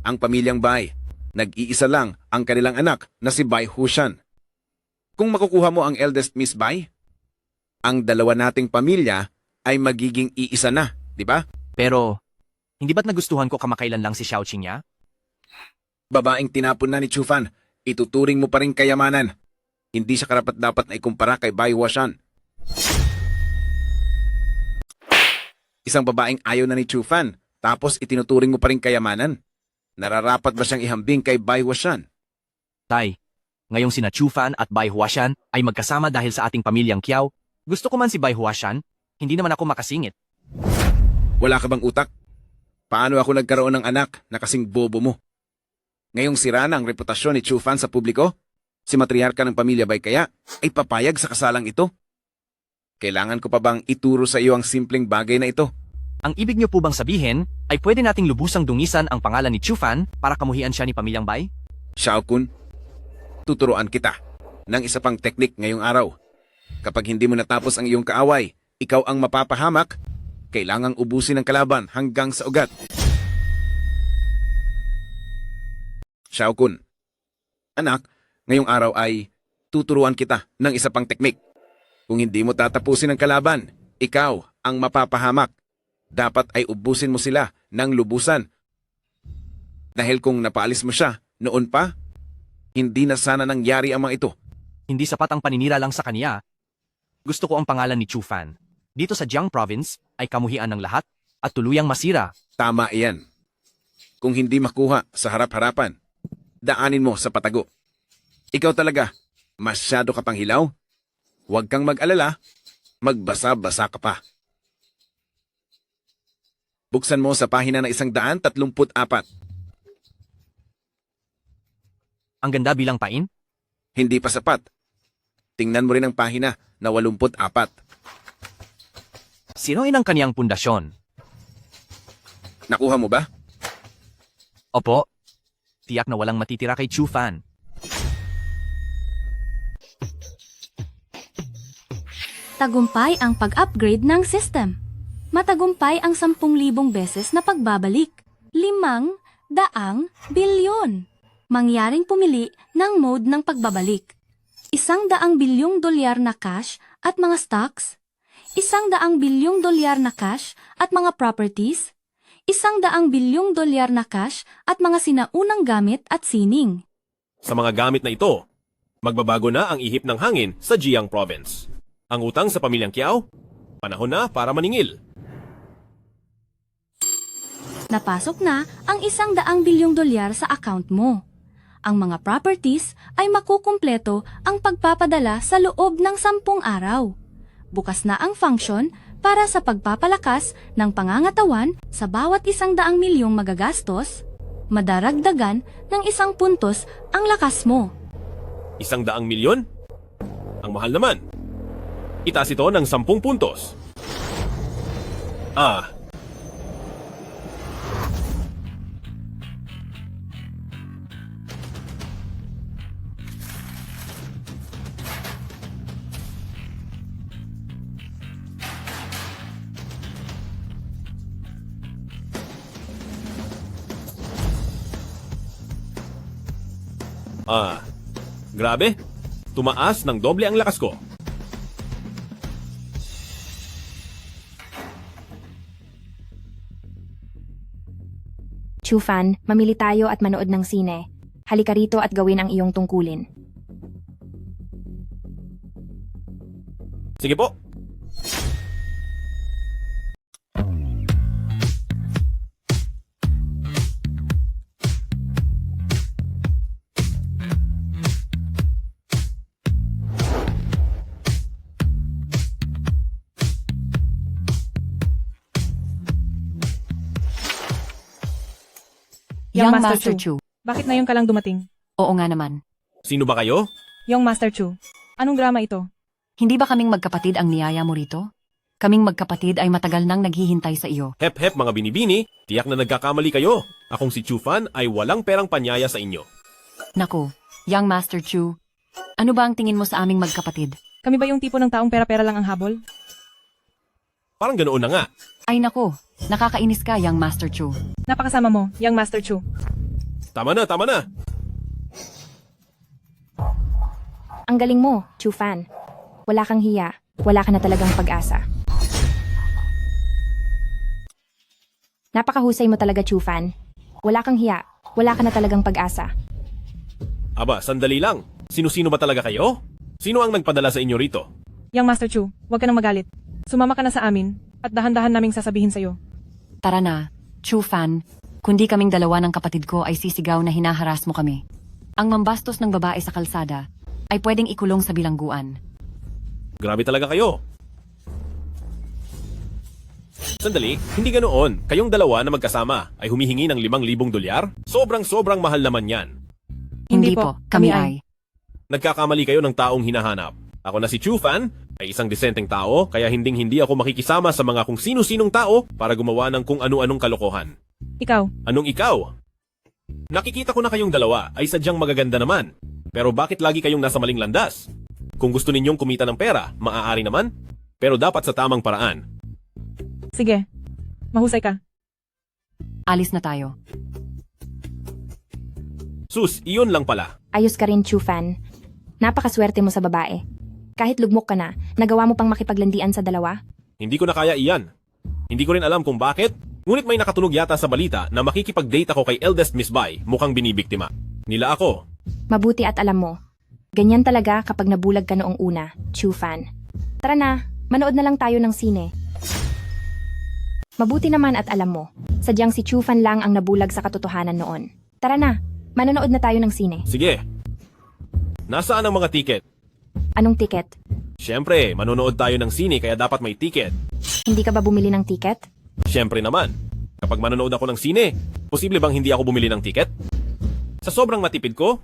Ang pamilyang Bai, nag-iisa lang ang kanilang anak na si Bai Hushan. Kung makukuha mo ang Eldest Miss Bai, ang dalawa nating pamilya ay magiging iisa na, di ba? Pero, hindi ba't nagustuhan ko kamakailan lang si Xiaoqing niya? Babaeng tinapon na ni Chufan, ituturing mo pa rin kayamanan. Hindi siya karapat-dapat na ikumpara kay Bai Huashan. Isang babaeng ayaw na ni Chufan, tapos itinuturing mo pa rin kayamanan. Nararapat ba siyang ihambing kay Bai Huashan? Tay, ngayong sina Chufan at Bai Huashan ay magkasama dahil sa ating pamilyang Kiao, gusto ko man si Bai Huashan, hindi naman ako makasingit. Wala ka bang utak? Paano ako nagkaroon ng anak na kasing bobo mo? Ngayong sira na ang reputasyon ni Chufan sa publiko, si matriarka ng pamilya Bai kaya ay papayag sa kasalang ito? Kailangan ko pa bang ituro sa iyo ang simpleng bagay na ito? Ang ibig niyo po bang sabihin ay pwede nating lubusang dungisan ang pangalan ni Chufan para kamuhian siya ni pamilyang Bai? Xiaokun, tuturuan kita ng isa pang teknik ngayong araw. Kapag hindi mo natapos ang iyong kaaway, ikaw ang mapapahamak, kailangang ubusin ang kalaban hanggang sa ugat. Xiaokun, anak, ngayong araw ay tuturuan kita ng isa pang teknik. Kung hindi mo tatapusin ang kalaban, ikaw ang mapapahamak. Dapat ay ubusin mo sila ng lubusan. Dahil kung napaalis mo siya noon pa, hindi na sana nangyari ang mga ito. Hindi sapat ang paninira lang sa kaniya. Gusto ko ang pangalan ni Chufan. Dito sa Jiang Province ay kamuhian ng lahat at tuluyang masira. Tama iyan. Kung hindi makuha sa harap-harapan, daanin mo sa patago. Ikaw talaga, masyado ka pang hilaw. Huwag kang mag-alala, magbasa-basa ka pa. Buksan mo sa pahina na 134. Ang ganda bilang pain? Hindi pa sapat. Tingnan mo rin ang pahina na 84. Sinoin ang kaniyang pundasyon? Nakuha mo ba? Opo. Tiyak na walang matitira kay Chufan. Tagumpay ang pag-upgrade ng system. Matagumpay ang 10,000 beses na pagbabalik. 500 bilyon. Mangyaring pumili ng mode ng pagbabalik. 100 bilyong dolyar na cash at mga stocks. 100 bilyong dolyar na cash at mga properties. 100 bilyong dolyar na cash at mga sinaunang gamit at sining. Sa mga gamit na ito, magbabago na ang ihip ng hangin sa Jiang Province. Ang utang sa pamilyang Kiao, panahon na para maningil. Napasok na ang 100 bilyong dolyar sa account mo. Ang mga properties ay makukumpleto ang pagpapadala sa loob ng 10 araw. Bukas na ang function para sa pagpapalakas ng pangangatawan sa bawat 100 milyong magagastos, madaragdagan ng 1 puntos ang lakas mo. 100 milyon? Ang mahal naman. Itaas ito ng 10 puntos. Grabe. Tumaas ng doble ang lakas ko. Chufan, mamili tayo at manood ng sine. Halika rito at gawin ang iyong tungkulin. Sige po. Young Young Master Master Chu. Bakit ngayon ka lang dumating? Oo nga naman. Sino ba kayo? Young Master Chu, anong drama ito? Hindi ba kaming magkapatid ang niyaya mo rito? Kaming magkapatid ay matagal nang naghihintay sa iyo. Hep-hep mga binibini, tiyak na nagkakamali kayo. Akong si Chufan ay walang perang panyaya sa inyo. Naku, Young Master Chu, ano ba ang tingin mo sa aming magkapatid? Kami ba yung tipo ng taong pera-pera lang ang habol? Parang ganoon na nga. Ay naku, nakakainis ka, Young Master Chu. Napakasama mo, Young Master Chu. Tama na, tama na. Ang galing mo, Chufan. Wala kang hiya. Wala ka na talagang pag-asa. Napakahusay mo talaga, Chufan. Wala kang hiya. wala ka na talagang pag-asa. Aba, sandali lang. Sino-sino ba talaga kayo? Sino ang nagpadala sa inyo rito? Yang Master Chu, huwag ka nang magalit. Sumama ka na sa amin at dahan-dahan naming sasabihin sa'yo. Tara na, Chu fan. Kundi kaming dalawa ng kapatid ko ay sisigaw na hinaharas mo kami. Ang mambastos ng babae sa kalsada ay pwedeng ikulong sa bilangguan. Grabe talaga kayo. Sandali, hindi ganoon. Kayong dalawa na magkasama ay humihingi ng 5,000 dolyar? Sobrang mahal naman yan. Hindi po, kami ay. Nagkakamali kayo ng taong hinahanap. Ako na si Chu fan, ay isang disenteng tao, kaya hindi ako makikisama sa mga kung sino-sinong tao para gumawa ng kung ano-anong kalokohan. Ikaw, Anong ikaw? Nakikita ko na kayong dalawa ay sadyang magaganda naman. Pero bakit lagi kayong nasa maling landas? Kung gusto ninyong kumita ng pera, maaari naman. Pero dapat sa tamang paraan. sige. Mahusay ka. Alis na tayo. Sus, iyon lang pala. Ayos ka rin, Chu fan. Napakaswerte mo sa babae. Kahit lugmok ka na, nagawa mo pang makipaglandian sa dalawa? Hindi ko na kaya iyan. Hindi ko rin alam kung bakit. Ngunit may nakatunog yata sa balita na makikipag-date ako kay eldest Miss Bai, mukhang binibiktima. Nila ako. Mabuti at alam mo. Ganyan talaga kapag nabulag ka noong una, Chu fan. Tara na, manood na lang tayo ng sine. Mabuti naman at alam mo, sadyang si Chu fan lang ang nabulag sa katotohanan noon. Tara na, manonood na tayo ng sine. Sige. Nasaan ang mga tiket? Anong tiket? Siyempre, manonood tayo ng sine kaya dapat may tiket. Hindi ka ba bumili ng tiket? Siyempre naman. Kapag manonood ako ng sine, posible bang hindi ako bumili ng tiket? Sa sobrang matipid ko,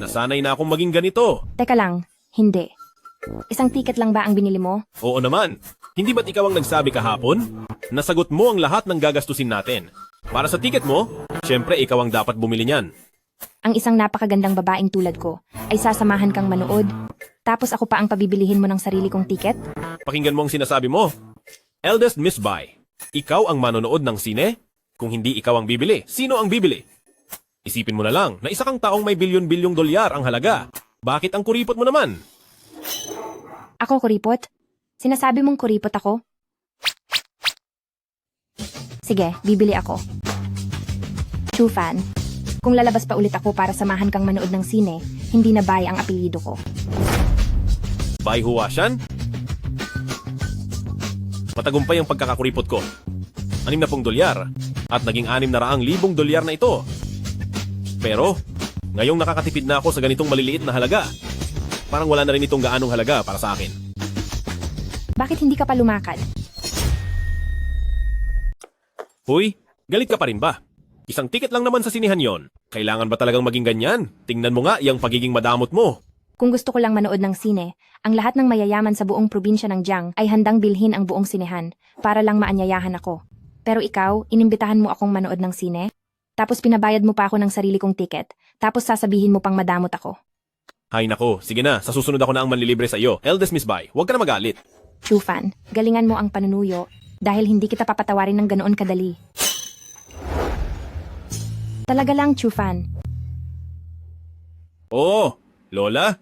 nasanay na akong maging ganito. Teka lang, hindi. Isang tiket lang ba ang binili mo? Oo naman. Hindi ba't ikaw ang nagsabi kahapon? Nasagot mo ang lahat ng gagastusin natin. Para sa tiket mo, siyempre ikaw ang dapat bumili niyan. Ang isang napakagandang babaeng tulad ko ay sasamahan kang manood, tapos ako pa ang pabibilihin mo ng sarili kong tiket? Pakinggan mo ang sinasabi mo. Eldest Miss Bai, ikaw ang manonood ng sine? Kung hindi ikaw ang bibili, sino ang bibili? Isipin mo na lang na isa kang taong may bilyon-bilyong dolyar ang halaga. Bakit ang kuripot mo naman? Ako kuripot? Sinasabi mong kuripot ako? Sige, bibili ako. Chu fan, kung lalabas pa ulit ako para samahan kang manood ng sine, hindi na Bai ang apelyido ko. Bai Huashan? Matagumpay ang pagkakakuripot ko. 60 dolyar at naging 600,000 dolyar na ito. Pero, ngayong nakakatipid na ako sa ganitong maliliit na halaga, parang wala na rin itong gaanong halaga para sa akin. Bakit hindi ka pa lumakad? Huy, galit ka pa rin ba? Isang tiket lang naman sa sinihan yon. Kailangan ba talagang maging ganyan? Tingnan mo nga yung pagiging madamot mo. Kung gusto ko lang manood ng sine, ang lahat ng mayayaman sa buong probinsya ng Jiang ay handang bilhin ang buong sinehan para lang maanyayahan ako. Pero ikaw, inimbitahan mo akong manood ng sine? Tapos pinabayad mo pa ako ng sarili kong tiket, tapos sasabihin mo pang madamot ako. Hay nako, sige na, sa susunod ako na ang manlilibre sa iyo. Eldest Miss Bai, huwag ka na magalit. Chu fan, galingan mo ang panunuyo dahil hindi kita papatawarin ng ganoon kadali. Talaga lang, Chu fan. Oo, Lola,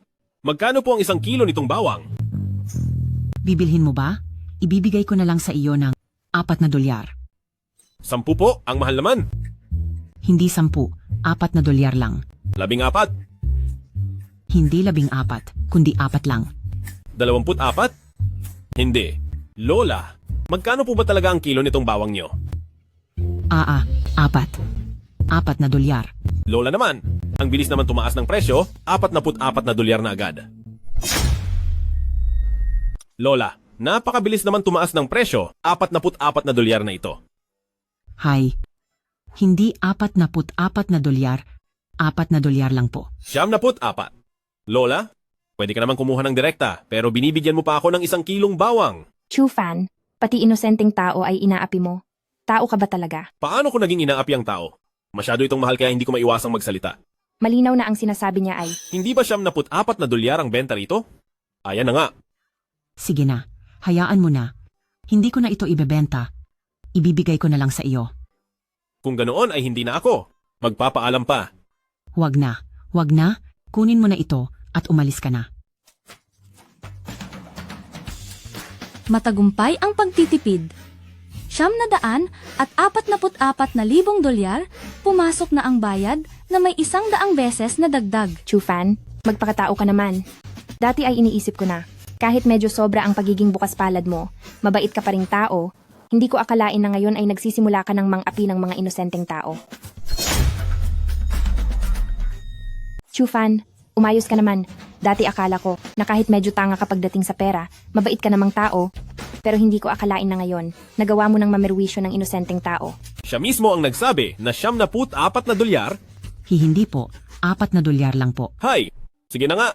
magkano po ang 1 kilo nitong bawang? Bibilhin mo ba? Ibibigay ko na lang sa iyo ng 4 na dolyar. 10 po, ang mahal naman. Hindi 10, 4 na dolyar lang. 14, Hindi 14, kundi 4 lang. 24? Hindi. Lola, magkano po ba talaga ang kilo nitong bawang nyo? 4. 4 na dolyar. Lola naman, ang bilis naman tumaas ng presyo, 44 na dolyar na agad. Lola, napakabilis naman tumaas ng presyo, 44 na dolyar na ito. Hay. Hindi 44 na dolyar, 4 na dolyar lang po. 74. Lola, pwede ka naman kumuha ng direkta, pero binibigyan mo pa ako ng 1 kilong bawang. Chu fan, pati inosenteng tao ay inaapi mo. Tao ka ba talaga? Paano ko naging inaapi ang tao? Masyado itong mahal kaya hindi ko maiwasang magsalita. Malinaw na ang sinasabi niya ay, Hindi ba 74 na dolyar ang benta rito? Ayan na nga. Sige na, hayaan mo na. Hindi ko na ito ibebenta. Ibibigay ko na lang sa iyo. Kung ganoon ay hindi na ako. Magpapaalam pa. Wag na, kunin mo na ito at umalis ka na. Matagumpay ang pagtitipid. $944,000 pumasok na ang bayad na may 100 beses na dagdag. Chufan, magpakatao ka naman. Dati ay iniisip ko na, kahit medyo sobra ang pagiging bukas palad mo, mabait ka pa ring tao, hindi ko akalain na ngayon ay nagsisimula ka ng mang-api ng mga inosenteng tao. Chufan, umayos ka naman. Dati akala ko na kahit medyo tanga ka pagdating sa pera, mabait ka namang tao, pero hindi ko akalain na ngayon, nagawa mo ng mamerwisyo ng inosenteng tao. Siya mismo ang nagsabi na $74 na dolyar. Hindi po, $4 lang po. Hay! Sige na nga.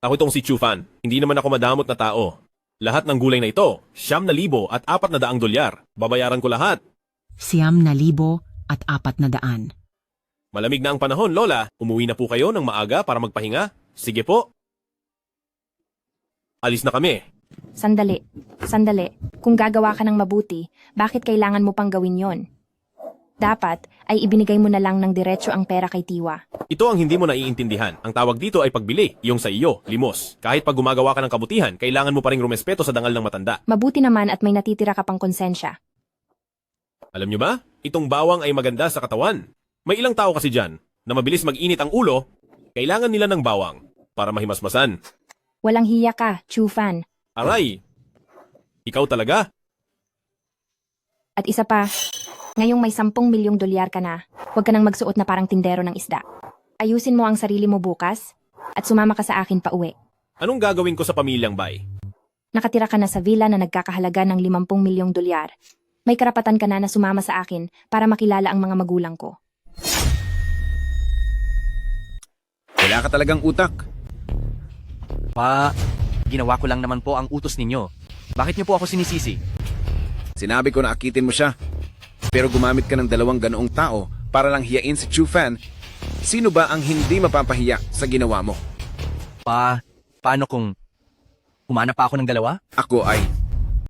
Ako itong si Chufan. Hindi naman ako madamot na tao. Lahat ng gulay na ito, $9,400. Babayaran ko lahat. $9,400. Malamig na ang panahon, Lola. Umuwi na po kayo ng maaga para magpahinga. Sige po. Alis na kami. Sandali. Kung gagawa ka ng mabuti, bakit kailangan mo pang gawin yon? Dapat ay ibinigay mo na lang ng diretso ang pera kay Tiwa. Ito ang hindi mo naiintindihan. Ang tawag dito ay pagbili, yung sa iyo, limos. Kahit pag gumagawa ka ng kabutihan, kailangan mo pa ring rumespeto sa dangal ng matanda. Mabuti naman at may natitira ka pang konsensya. Alam nyo ba? Itong bawang ay maganda sa katawan. May ilang tao kasi dyan na mabilis mag-init ang ulo, kailangan nila ng bawang para mahimasmasan. Walang hiya ka, Chufan. Aray! Ikaw talaga? At isa pa, ngayong may $10 milyong ka na, huwag ka nang magsuot na parang tindero ng isda. Ayusin mo ang sarili mo bukas at sumama ka sa akin pa uwi. Anong gagawin ko sa pamilyang bay? Nakatira ka na sa villa na nagkakahalaga ng $50 milyong. May karapatan ka na sumama sa akin para makilala ang mga magulang ko. Wala ka talagang utak. Pa, ginawa ko lang naman po ang utos ninyo. Bakit niyo po ako sinisisi? Sinabi ko na akitin mo siya. Pero gumamit ka ng 2 ganoong tao para lang hiyain si Chufan. Sino ba ang hindi mapapahiya sa ginawa mo? Pa, paano kung humanap pa ako ng 2? Ako ay...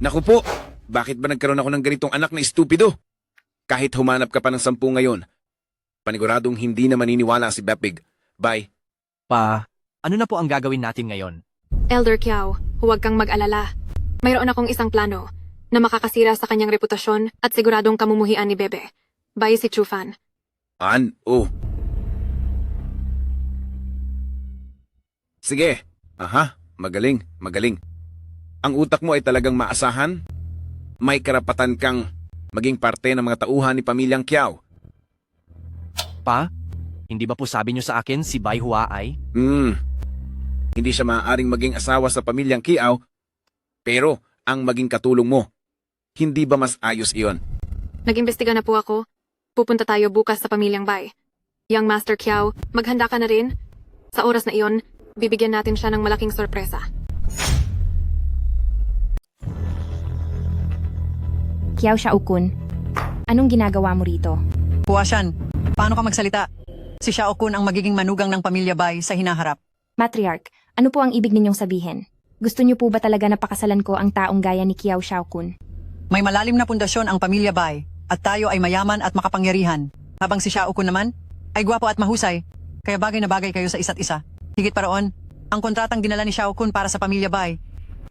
Naku po, bakit ba nagkaroon ako ng ganitong anak na estupido? Kahit humanap ka pa ng 10 ngayon, paniguradong hindi na maniniwala si Bepig. Bye. Pa, ano na po ang gagawin natin ngayon? Elder Kiao, huwag kang mag-alala. Mayroon akong isang plano na makakasira sa kanyang reputasyon at siguradong kamumuhian ni Bebe. Bye si Chufan. Oh. Sige. Aha, magaling. Ang utak mo ay talagang maasahan. May karapatan kang maging parte ng mga tauhan ni Pamilyang Kiao. Pa, hindi ba po sabi niyo sa akin si Bai Hua ay? Hindi siya maaaring maging asawa sa Pamilyang Kiao, pero ang maging katulong mo. Hindi ba mas ayos iyon? Nag-imbestiga na po ako. Pupunta tayo bukas sa Pamilyang Bai. Young Master Kiao, maghanda ka na rin. Sa oras na iyon, bibigyan natin siya ng malaking sorpresa. Kiao Xiaokun, anong ginagawa mo rito? Huashan, paano ka magsalita? Si Xiaokun ang magiging manugang ng pamilya Bai sa hinaharap. Matriarch, ano po ang ibig ninyong sabihin? Gusto niyo po ba talaga na pakasalan ko ang taong gaya ni Kiao Xiaokun? May malalim na pundasyon ang pamilya Bai at tayo ay mayaman at makapangyarihan. Habang si Xiaokun naman ay gwapo at mahusay, kaya bagay na bagay kayo sa isa't isa. Higit pa roon, ang kontratang dinala ni Xiaokun para sa pamilya Bai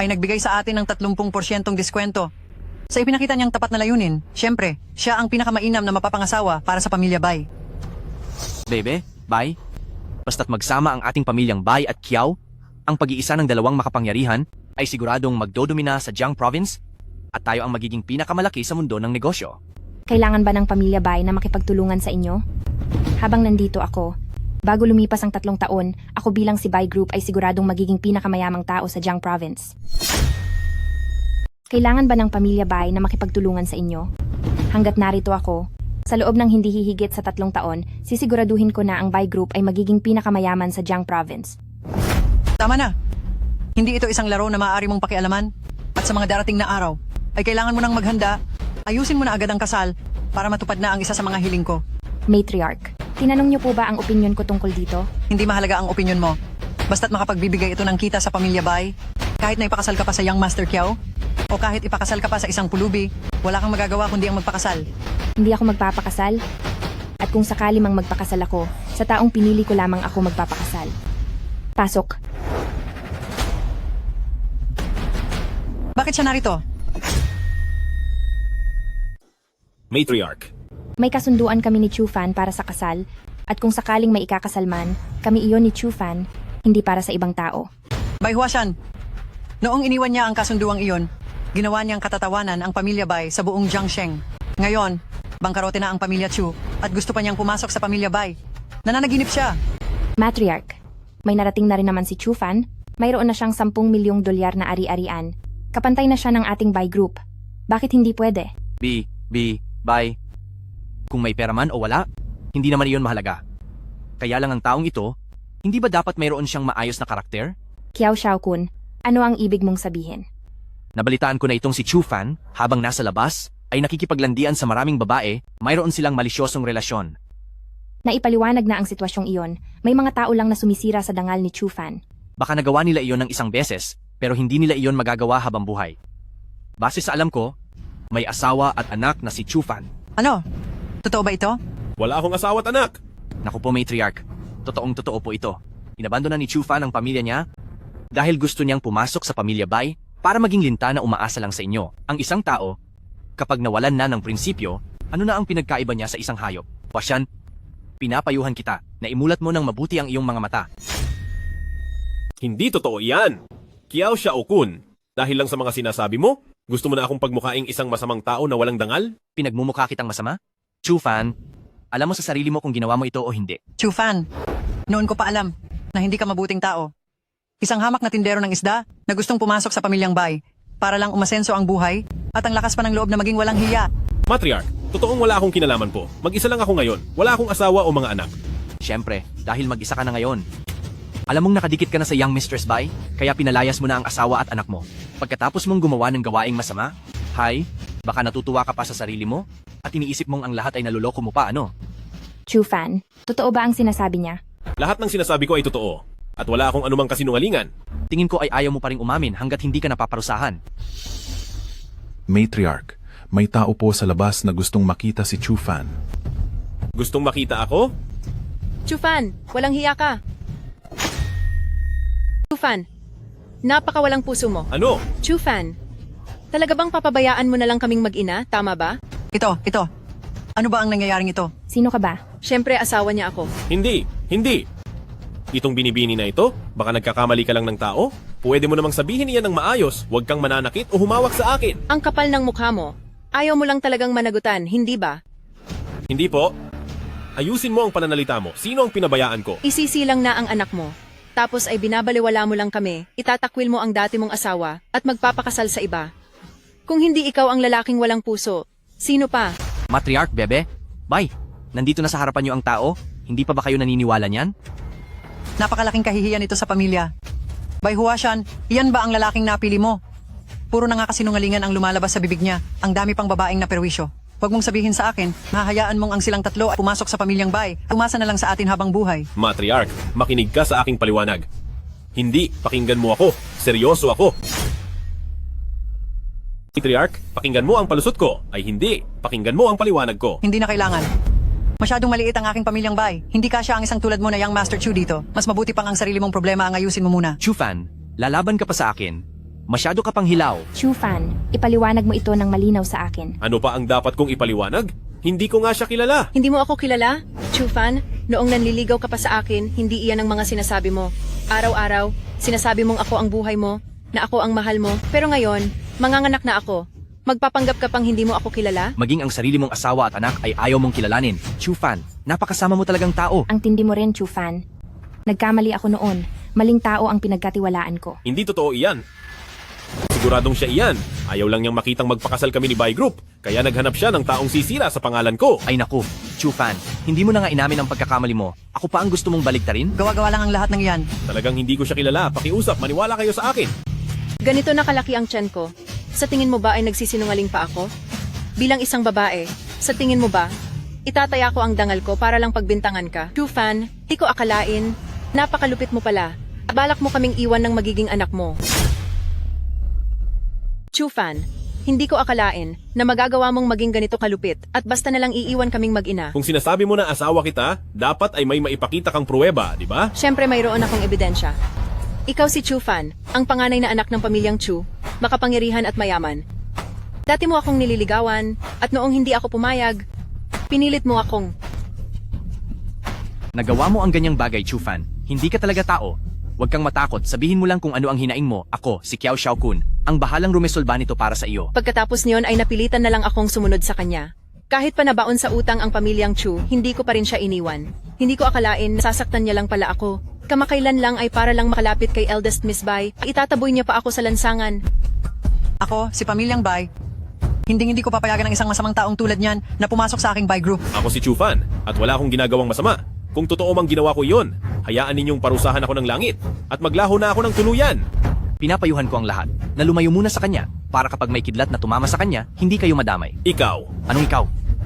ay nagbigay sa atin ng 30% diskwento. Sa ipinakita niyang tapat na layunin, syempre, siya ang pinakamainam na mapapangasawa para sa pamilya Bai. Bebe, Bai, basta't magsama ang ating pamilyang Bai at Kiao, ang pag-iisa ng 2 makapangyarihan ay siguradong magdodomina sa Jiang Province at tayo ang magiging pinakamalaki sa mundo ng negosyo. Kailangan ba ng pamilya Bai na makipagtulungan sa inyo? Habang nandito ako, bago lumipas ang 3 taon, ako bilang si Bai Group ay siguradong magiging pinakamayamang tao sa Jiang Province. Kailangan ba ng pamilya Bai na makipagtulungan sa inyo? Hanggat narito ako, sa loob ng hindi hihigit sa 3 taon, sisiguraduhin ko na ang Bai Group ay magiging pinakamayaman sa Jiang Province. Tama na! Hindi ito isang laro na maaari mong pakialaman. At sa mga darating na araw, ay kailangan mo nang maghanda. Ayusin mo na agad ang kasal para matupad na ang isa sa mga hiling ko. Matriarch, tinanong niyo po ba ang opinyon ko tungkol dito? Hindi mahalaga ang opinyon mo. Basta't makapagbibigay ito ng kita sa pamilya Bai, kahit na ipakasal ka pa sa Young Master Kiao, o kahit ipakasal ka pa sa isang pulubi, wala kang magagawa kundi ang magpakasal. Hindi ako magpapakasal. At kung sakali mang magpakasal ako, sa taong pinili ko lamang ako magpapakasal. Pasok. Bakit siya narito? Matriarch. May kasunduan kami ni Chufan para sa kasal, at kung sakaling may ikakasal man, kami iyon ni Chufan, hindi para sa ibang tao. Bai Huashan, noong iniwan niya ang kasunduang iyon, ginawa niyang katatawanan ang pamilya Bai sa buong Jiangsheng. Ngayon, bangkarote na ang pamilya Chu at gusto pa niyang pumasok sa pamilya Bai. Nananaginip siya. Matriarch, may narating na rin naman si Chufan, mayroon na siyang 10 milyong dolyar na ari-arian. Kapantay na siya ng ating buy group. Bakit hindi pwede? Bye. Kung may pera man o wala, hindi naman iyon mahalaga. Kaya lang ang taong ito, hindi ba dapat mayroon siyang maayos na karakter? Kiao Xiaokun, ano ang ibig mong sabihin? Nabalitaan ko na itong si Chu Fan, habang nasa labas, ay nakikipaglandian sa maraming babae, mayroon silang malisyosong relasyon. Naipaliwanag na ang sitwasyong iyon, may mga tao lang na sumisira sa dangal ni Chufan. Baka nagawa nila iyon ng isang beses, pero hindi nila iyon magagawa habang buhay. Base sa alam ko, may asawa at anak na si Chu Fan. Ano? Totoo ba ito? Wala akong asawa at anak. Naku po, Matriarch. Totoong-totoo po ito. Inabandona ni Chu Fan ang pamilya niya dahil gusto niyang pumasok sa pamilya Bai para maging linta na umaasa lang sa inyo. Ang isang tao, kapag nawalan na ng prinsipyo, ano na ang pinagkaiba niya sa isang hayop? Huashan, pinapayuhan kita na imulat mo ng mabuti ang iyong mga mata. Hindi totoo iyan. Kiao Xiaokun. Dahil lang sa mga sinasabi mo, gusto mo na akong pagmukhaing isang masamang tao na walang dangal? Pinagmumukha kitang masama? Chu Fan, alam mo sa sarili mo kung ginawa mo ito o hindi. Chufan, noon ko pa alam na hindi ka mabuting tao. Isang hamak na tindero ng isda na gustong pumasok sa pamilyang Bai para lang umasenso ang buhay at ang lakas pa ng loob na maging walang hiya. Matriarch, totoong wala akong kinalaman po. Mag-isa lang ako ngayon. Wala akong asawa o mga anak. Siyempre, dahil mag-isa ka na ngayon. Alam mong nakadikit ka na sa young Mistress Bai, kaya pinalayas mo na ang asawa at anak mo. Pagkatapos mong gumawa ng gawaing masama, baka natutuwa ka pa sa sarili mo at iniisip mong ang lahat ay naluloko mo pa, ano? Chufan, totoo ba ang sinasabi niya? Lahat ng sinasabi ko ay totoo. At wala akong anumang kasinungalingan. Tingin ko ay ayaw mo pa ring umamin hanggat hindi ka napaparusahan. Matriarch, may tao po sa labas na gustong makita si Chu Fan. Gustong makita ako? Chufan, walang hiya ka. Chufan, napakawalang puso mo. Ano? Chufan, talaga bang papabayaan mo na lang kaming mag-ina, tama ba? Ito. Ano ba ang nangyayaring ito? Sino ka ba? Siyempre asawa niya ako. Hindi. Itong binibini na ito, baka nagkakamali ka lang ng tao? Pwede mo namang sabihin iyan ng maayos, huwag kang mananakit o humawak sa akin. Ang kapal ng mukha mo. Ayaw mo lang talagang managutan, hindi ba? Hindi po. Ayusin mo ang pananalita mo. Sino ang pinabayaan ko? Isisilang na ang anak mo. Tapos ay binabaliwala mo lang kami, itatakwil mo ang dati mong asawa, at magpapakasal sa iba. Kung hindi ikaw ang lalaking walang puso, sino pa? Matriarch, bebe? Bai, nandito na sa harapan niyo ang tao? Hindi pa ba kayo naniniwala niyan? Napakalaking kahihiyan ito sa pamilya. Bai Huashan, iyan ba ang lalaking napili mo? Puro na nga kasinungalingan ang lumalabas sa bibig niya. Ang dami pang babaeng na perwisyo. Huwag mong sabihin sa akin, mahahayaan mong ang silang tatlo at pumasok sa pamilyang Bai. Umasa na lang sa atin habang buhay. Matriarch, makinig ka sa aking paliwanag. Hindi, pakinggan mo ako. Seryoso ako. Matriarch, pakinggan mo ang palusot ko. Ay hindi, pakinggan mo ang paliwanag ko. Hindi na kailangan. Masyadong maliit ang aking pamilyang Bai. Hindi kasya ang isang tulad mo na young Master Chu dito. Mas mabuti pang ang sarili mong problema ang ayusin mo muna. Chu Fan, lalaban ka pa sa akin. Masyado ka pang hilaw. Chufan, ipaliwanag mo ito ng malinaw sa akin. Ano pa ang dapat kong ipaliwanag? Hindi ko nga siya kilala. Hindi mo ako kilala? Chufan, noong nanliligaw ka pa sa akin, hindi iyan ang mga sinasabi mo. Araw-araw, sinasabi mong ako ang buhay mo, na ako ang mahal mo. Pero ngayon, manganganak na ako. Magpapanggap ka pang hindi mo ako kilala? Maging ang sarili mong asawa at anak ay ayaw mong kilalanin. Chu Fan, napakasama mo talagang tao. Ang tindi mo rin, Chufan. Nagkamali ako noon. Maling tao ang pinagkatiwalaan ko. Hindi totoo iyan. Siguradong siya iyan. Ayaw lang niyang makitang magpakasal kami ni Bai Group. Kaya naghanap siya ng taong sisira sa pangalan ko. Ay naku, Chu Fan, hindi mo na nga inamin ang pagkakamali mo. Ako pa ang gusto mong baliktarin? Gawa-gawa lang ang lahat ng iyan. Talagang hindi ko siya kilala. Pakiusap, maniwala kayo sa akin. Ganito na kalaki ang tiyan ko. Sa tingin mo ba ay nagsisinungaling pa ako? Bilang isang babae, sa tingin mo ba, itataya ko ang dangal ko para lang pagbintangan ka? Chufan, di ko akalain. Napakalupit mo pala. Balak mo kaming iwan ng magiging anak mo. Chufan, hindi ko akalain na magagawa mong maging ganito kalupit at basta na lang iiwan kaming mag-ina. Kung sinasabi mo na asawa kita, dapat ay may maipakita kang pruweba, di ba? Siyempre mayroon akong ebidensya. Ikaw si Chufan, ang panganay na anak ng pamilyang Chu, makapangyarihan at mayaman. Dati mo akong nililigawan, at noong hindi ako pumayag, pinilit mo akong... Nagawa mo ang ganyang bagay, Chu Fan. Hindi ka talaga tao. Huwag kang matakot, sabihin mo lang kung ano ang hinaing mo. Ako, si Kiao Xiaokun, ang bahalang rumesolba nito para sa iyo. Pagkatapos niyon ay napilitan na lang akong sumunod sa kanya. Kahit pa nabaon sa utang ang pamilyang Chu, hindi ko pa rin siya iniwan. Hindi ko akalain, sasaktan niya lang pala ako. Kamakailan lang ay para lang makalapit kay eldest Miss Bai, itataboy niya pa ako sa lansangan. Ako, si Pamilyang Bai, hindi ko papayagan ng isang masamang taong tulad niyan na pumasok sa aking Bai group. Ako si Chu Fan, at wala akong ginagawang masama. Kung totoo mang ginawa ko iyon, hayaan ninyong parusahan ako ng langit at maglaho na ako ng tuluyan. Pinapayuhan ko ang lahat na lumayo muna sa kanya para kapag may kidlat na tumama sa kanya, hindi kayo madamay. Ikaw, Anong ikaw?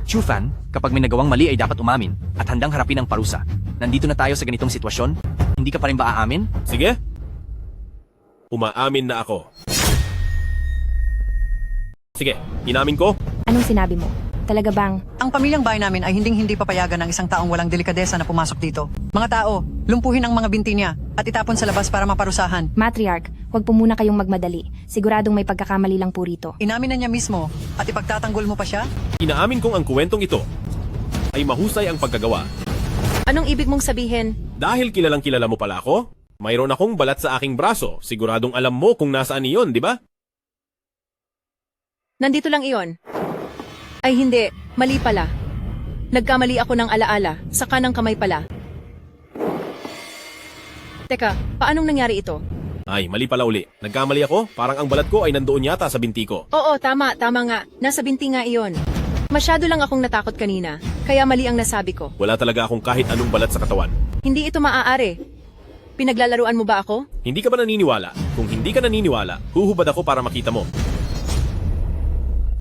Chu Fan, kapag may nagawang mali ay dapat umamin at handang harapin ang parusa. Nandito na tayo sa ganitong sitwasyon, hindi ka pa rin ba aamin? sige? Umaamin na ako. Sige, inamin ko. Anong sinabi mo? Talaga bang... Ang Pamilyang Bai namin ay hindi papayagan ng isang taong walang delikadesa na pumasok dito. Mga tao, lumpuhin ang mga binti niya at itapon sa labas para maparusahan. Matriarch, huwag po muna kayong magmadali. Siguradong may pagkakamali lang po rito. Inamin na niya mismo at ipagtatanggol mo pa siya? Inaamin kong ang kwentong ito ay mahusay ang pagkagawa. Anong ibig mong sabihin? Dahil kilalang kilala mo pala ako, mayroon akong balat sa aking braso. Siguradong alam mo kung nasaan iyon, di ba? Nandito lang iyon. Ay hindi, mali pala. Nagkamali ako ng alaala, sa kanang kamay pala. Teka, paanong nangyari ito? Ay, mali pala uli. Nagkamali ako, parang ang balat ko ay nandoon yata sa binti ko. Oo, tama nga. Nasa binti nga iyon. Masyado lang akong natakot kanina, kaya mali ang nasabi ko. Wala talaga akong kahit anong balat sa katawan. Hindi ito maaari. Pinaglalaruan mo ba ako? Hindi ka ba naniniwala? Kung hindi ka naniniwala, huhubad ako para makita mo.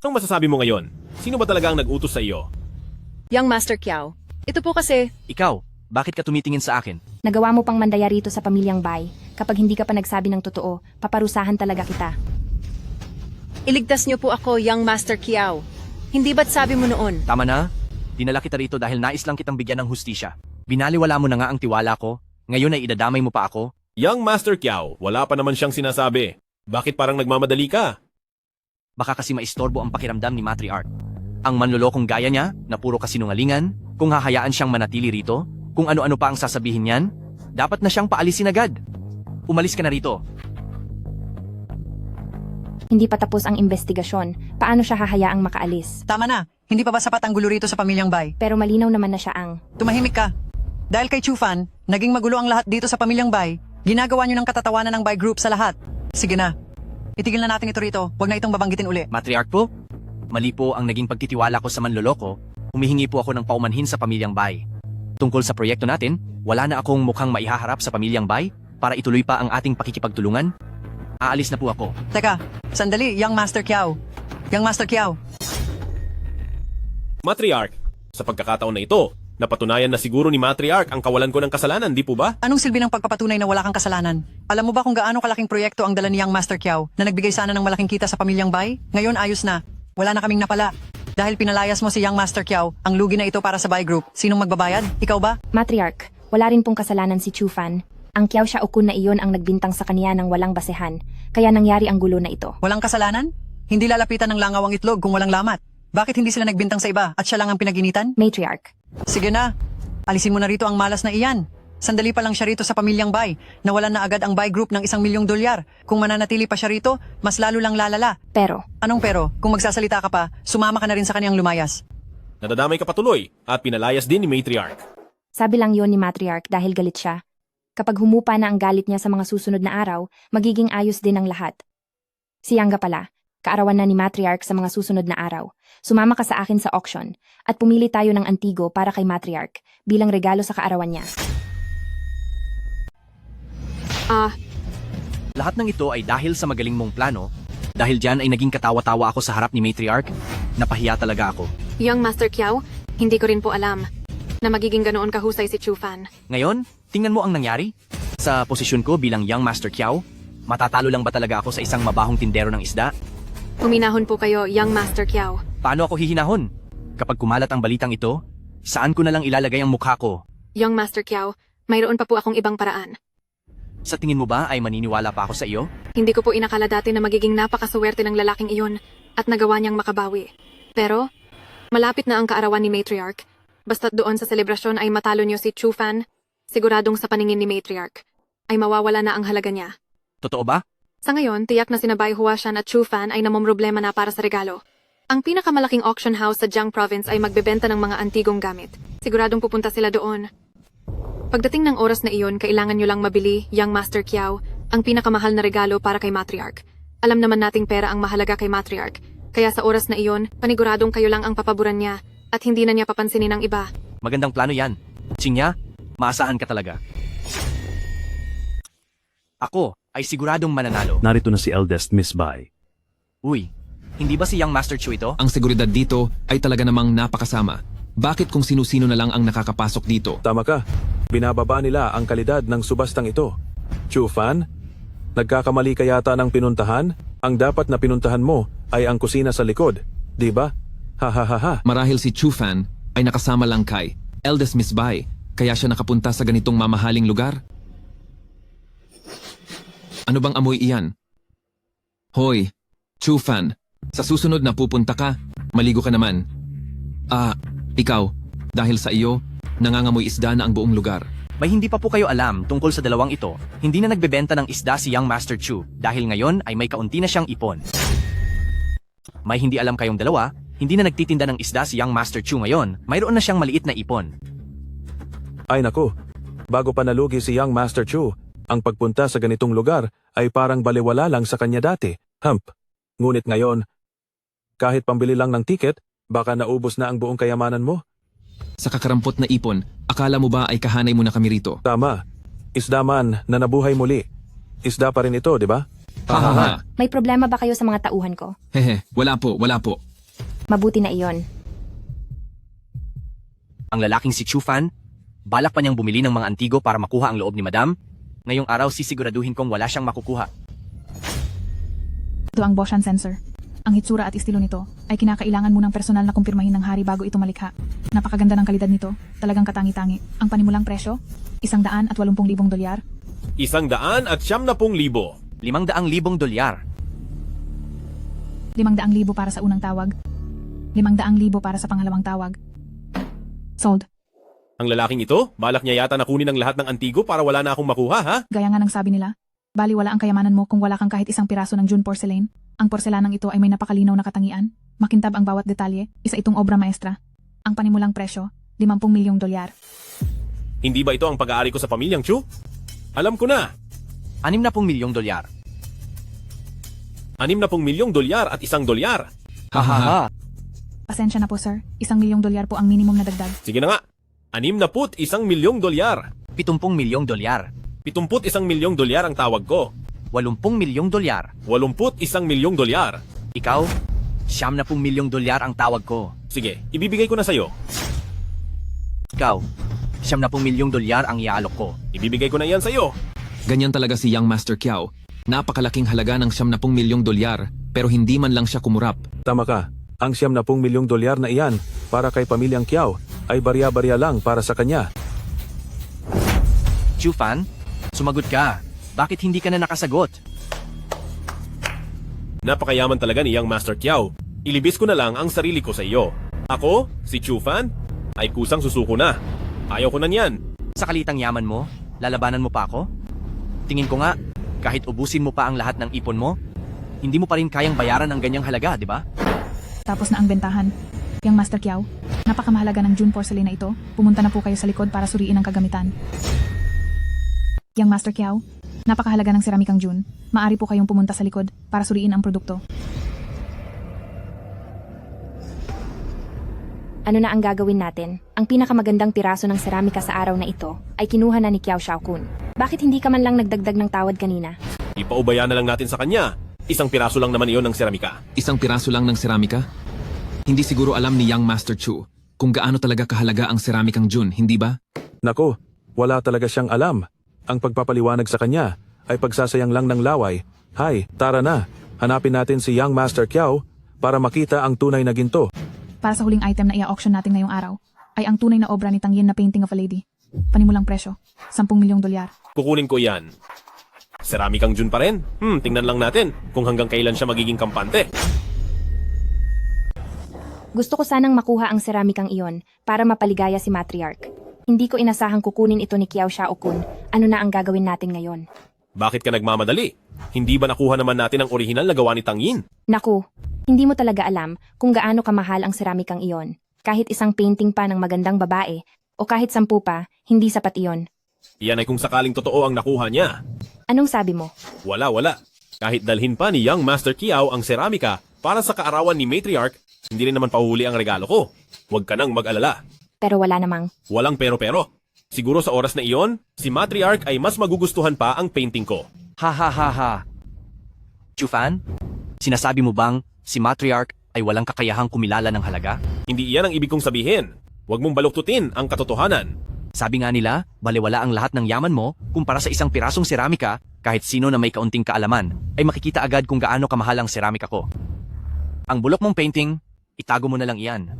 Anong masasabi mo ngayon? Sino ba talaga ang nag-utos sa iyo? Young Master Kiao. Ito po kasi, Ikaw, bakit ka tumitingin sa akin? Nagawa mo pang mandaya rito sa Pamilyang Bai. Kapag hindi ka pa nagsabi ng totoo, paparusahan talaga kita. iligtas niyo po ako, Young Master Kiao. Hindi ba't sabi mo noon? Tama na? Dinala kita rito dahil nais lang kitang bigyan ng hustisya. Binaliwala mo na nga ang tiwala ko, ngayon ay idadamay mo pa ako? Young Master Kiao, wala pa naman siyang sinasabi. Bakit parang nagmamadali ka? Baka kasi maistorbo ang pakiramdam ni Matriarch. Ang manlolokong gaya niya, na puro kasinungalingan, kung hahayaan siyang manatili rito, kung ano-ano pa ang sasabihin niyan, dapat na siyang paalisin agad. Umalis ka na rito. Hindi pa tapos ang investigasyon. Paano siya hahayaang makaalis? Tama na, hindi pa ba sapat ang gulo rito sa Pamilyang Bai? Pero malinaw naman na siya ang... Tumahimik ka. Dahil kay Chu Fan, naging magulo ang lahat dito sa Pamilyang Bai, ginagawa niyo ng katatawanan ng Bai Group sa lahat. Sige na. Itigil na natin ito rito, wag na itong babanggitin uli. Matriarch po, mali po ang naging pagtitiwala ko sa manloloko, humihingi po ako ng paumanhin sa Pamilyang Bai. Tungkol sa proyekto natin, wala na akong mukhang maihaharap sa Pamilyang Bai para ituloy pa ang ating pakikipagtulungan. Aalis na po ako. Teka, sandali, Young Master Kiao. Young Master Kiao, Matriarch, sa pagkakataon na ito, napatunayan na siguro ni Matriarch ang kawalan ko ng kasalanan, di po ba? anong silbi ng pagpapatunay na wala kang kasalanan? Alam mo ba kung gaano kalaking proyekto ang dala ni Young Master Kiao na nagbigay sana ng malaking kita sa Pamilyang Bai? Ngayon ayos na. Wala na kaming napala. Dahil pinalayas mo si Young Master Kiao, ang lugi na ito para sa Bai Group. Sinong magbabayad? Ikaw ba? Matriarch, wala rin pong kasalanan si Chu Fan. Ang Kiao Xiaokun na iyon ang nagbintang sa kanya ng walang basehan, kaya nangyari ang gulo na ito. Walang kasalanan? Hindi lalapitan ng langaw ang itlog kung walang lamat. Bakit hindi sila nagbintang sa iba at siya lang ang pinaginitan? Matriarch, Sige na. Alisin mo na rito ang malas na iyan. Sandali pa lang siya rito sa Pamilyang Bai. Nawalan na agad ang Bai Group ng $1 milyong. Kung mananatili pa siya rito, mas lalo lang lalala. pero Anong pero? Kung magsasalita ka pa, sumama ka na rin sa kaniyang lumayas. Nadadamay ka patuloy at pinalayas din ni Matriarch. sabi lang yon ni Matriarch dahil galit siya. Kapag humupa na ang galit niya sa mga susunod na araw, magiging ayos din ang lahat. Si Yanga pala, kaarawan na ni Matriarch sa mga susunod na araw. Sumama ka sa akin sa auction at pumili tayo ng antigo para kay Matriarch bilang regalo sa kaarawan niya. Lahat ng ito ay dahil sa magaling mong plano. Dahil dyan ay naging katawa-tawa ako sa harap ni Matriarch. Napahiya talaga ako. Young Master Kiao, hindi ko rin po alam na magiging ganoon kahusay si Chu Fan. Ngayon, tingnan mo ang nangyari. Sa posisyon ko bilang Young Master Kiao, matatalo lang ba talaga ako sa isang mabahong tindero ng isda? Huminahon po kayo, Young Master Kiao. Paano ako hihinahon? Kapag kumalat ang balitang ito, saan ko na lang ilalagay ang mukha ko? Young Master Kiao, mayroon pa po akong ibang paraan. Sa tingin mo ba ay maniniwala pa ako sa iyo? Hindi ko po inakala dati na magiging napakaswerte ng lalaking iyon. at nagawa niyang makabawi. Pero, malapit na ang kaarawan ni Matriarch. Basta't doon sa selebrasyon ay matalo niyo si Chu Fan, siguradong sa paningin ni Matriarch ay mawawala na ang halaga niya. Totoo ba? Sa ngayon, tiyak na sina Bai Huashan at Chu Fan ay namomroblema na para sa regalo. Ang pinakamalaking auction house sa Jiang Province ay magbebenta ng mga antigong gamit. Siguradong pupunta sila doon. Pagdating ng oras na iyon, kailangan nyo lang mabili, Young Master Kiao, ang pinakamahal na regalo para kay Matriarch. Alam naman nating pera ang mahalaga kay Matriarch, kaya sa oras na iyon, paniguradong kayo lang ang papaboran niya at hindi na niya papansinin ng iba. Magandang plano yan. Chingya, maasahan ka talaga. Ako ay siguradong mananalo. Narito na si eldest Miss Bai. Uy, hindi ba si Young Master Chu ito? Ang seguridad dito ay talaga namang napakasama. Bakit kung sino-sino na lang ang nakakapasok dito? Tama ka. Binababa nila ang kalidad ng subastang ito. Chu Fan, nagkakamali ka yata ng pinuntahan? Ang dapat na pinuntahan mo ay ang kusina sa likod, di ba? Ha ha ha ha. Marahil si Chu Fan ay nakasama lang kay eldest Miss Bai, kaya siya nakapunta sa ganitong mamahaling lugar? Ano bang amoy iyan? Hoy, Chu Fan, sa susunod na pupunta ka, maligo ka naman. Ikaw, dahil sa iyo, nangangamoy isda na ang buong lugar. May hindi pa po kayo alam tungkol sa dalawang ito, hindi na nagbebenta ng isda si Young Master Chu dahil ngayon ay may kaunti na siyang ipon. May hindi alam kayong dalawa, hindi na nagtitinda ng isda si Young Master Chu ngayon, mayroon na siyang maliit na ipon. Ay naku, bago pa nalugi si Young Master Chu, ang pagpunta sa ganitong lugar ay parang baliwala lang sa kanya dati. Ngunit ngayon, kahit pambili lang ng tiket, baka naubos na ang buong kayamanan mo. Sa kakarampot na ipon, akala mo ba ay kahanay mo na kami rito? Tama. Isda man na nabuhay muli. Isda pa rin ito, di ba? Hahaha. May problema ba kayo sa mga tauhan ko? Hehe, wala po. Mabuti na iyon. Ang lalaking si Chu Fan, balak pa niyang bumili ng mga antigo para makuha ang loob ni Madam. Ngayong araw sisiguraduhin kong wala siyang makukuha. Ito ang Boshan sensor. Ang hitsura at estilo nito ay kinakailangan munang personal na kumpirmahin ng hari bago ito malikha. Napakaganda ng kalidad nito, talagang katangi-tangi. Ang panimulang presyo, $180,000. $190,000. $190,000. $500,000. $500,000 para sa unang tawag. $500,000 para sa pangalawang tawag. Sold. Ang lalaking ito, balak niya yata na kunin ang lahat ng antigo para wala na akong makuha, ha? Gaya nga ng sabi nila, bali wala ang kayamanan mo kung wala kang kahit isang piraso ng June porcelain. Ang porselanang ito ay may napakalinaw na katangian, makintab ang bawat detalye, isa itong obra maestra. Ang panimulang presyo, $50 milyong. Hindi ba ito ang pag-aari ko sa pamilyang Chu? Alam ko na. $60 milyong. $60 milyong at $1. Hahaha. Pasensya na po sir, $1 milyong po ang minimum na dagdag. Sige na nga. $61 milyong. $70 milyong. $71 milyong ang tawag ko. $80 milyong. $81 milyong. Ikaw, $90 milyong ang tawag ko. Sige, ibibigay ko na sa'yo. Ikaw, $90 milyong ang iaalok ko. Ibibigay ko na yan sa'yo. Ganyan talaga si Young Master Kiao. Napakalaking halaga ng $90 milyong, pero hindi man lang siya kumurap. Tama ka. Ang $90 milyong na iyan para kay pamilyang Kiao ay barya-barya lang para sa kanya. Chu Fan, sumagot ka. Bakit hindi ka na nakasagot? Napakayaman talaga ni Young Master Kiao. Ilibis ko na lang ang sarili ko sa iyo. Ako, si Chu Fan, ay kusang susuko na. Ayaw ko na niyan. Sa kalitang yaman mo, lalabanan mo pa ako? Tingin ko nga, kahit ubusin mo pa ang lahat ng ipon mo, hindi mo pa rin kayang bayaran ang ganyang halaga, di ba? Tapos na ang bentahan. Young Master Kiao, napakamahalaga ng June porcelain na ito, pumunta na po kayo sa likod para suriin ang kagamitan. Young Master Kiao, napakahalaga ng seramikang June. Maari po kayong pumunta sa likod para suriin ang produkto. Ano na ang gagawin natin? Ang pinakamagandang piraso ng seramika sa araw na ito ay kinuha na ni Kiao Xiaokun. Bakit hindi ka man lang nagdagdag ng tawad kanina? Ipaubaya na lang natin sa kanya. Isang piraso lang naman iyon ng seramika. Isang piraso lang ng seramika? Hindi siguro alam ni Young Master Chu kung gaano talaga kahalaga ang seramikang June, hindi ba? Nako, wala talaga siyang alam. Ang pagpapaliwanag sa kanya ay pagsasayang lang ng laway. Hay, tara na. Hanapin natin si Young Master Kiao para makita ang tunay na ginto. Para sa huling item na i-auction natin ngayong araw, ay ang tunay na obra ni Tang Yin na Painting of a Lady. Panimulang presyo, $10 milyong. Kukunin ko yan. Seramikang June pa rin? Tingnan lang natin kung hanggang kailan siya magiging kampante. Gusto ko sanang makuha ang seramikang iyon para mapaligaya si Matriarch. Hindi ko inasahang kukunin ito ni Kiao Xiaokun. Ano na ang gagawin natin ngayon? Bakit ka nagmamadali? Hindi ba nakuha naman natin ang orihinal na gawa ni Tang Yin? Naku, hindi mo talaga alam kung gaano kamahal ang seramikang iyon. Kahit isang painting pa ng magandang babae, o kahit 10 pa, hindi sapat iyon. Iyan ay kung sakaling totoo ang nakuha niya. Anong sabi mo? Wala. Kahit dalhin pa ni Young Master Kiao ang seramika para sa kaarawan ni Matriarch, hindi rin naman pahuhuli ang regalo ko. Huwag ka nang mag-alala. Pero wala namang. Walang pero-pero. Siguro sa oras na iyon, si Matriarch ay mas magugustuhan pa ang painting ko. Ha ha ha ha. Chufan, sinasabi mo bang si Matriarch ay walang kakayahang kumilala ng halaga? Hindi iyan ang ibig kong sabihin. Huwag mong baluktutin ang katotohanan. Sabi nga nila, balewala ang lahat ng yaman mo kumpara sa isang pirasong seramika, kahit sino na may kaunting kaalaman ay makikita agad kung gaano kamahal ang seramika ko. Ang bulok mong painting, itago mo na lang iyan.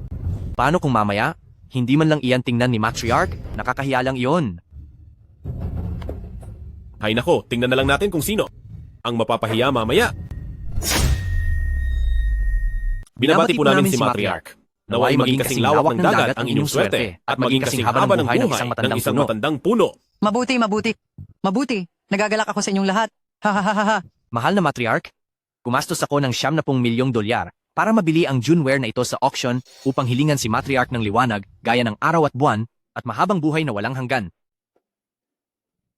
Paano kung mamaya, hindi man lang iyan tingnan ni Matriarch? Nakakahiya lang iyon. Hay nako, tingnan na lang natin kung sino ang mapapahiya mamaya. Binabati po namin si Matriarch. Naway maging kasing lawak ng dagat ang inyong swerte at maging kasing haba ng buhay ng isang matandang puno. Mabuti. Nagagalak ako sa inyong lahat. Ha ha ha ha ha. Mahal na Matriarch, gumastos ako ng $70 milyong para mabili ang Juneware na ito sa auction upang hilingan si Matriarch ng liwanag gaya ng araw at buwan at mahabang buhay na walang hanggan.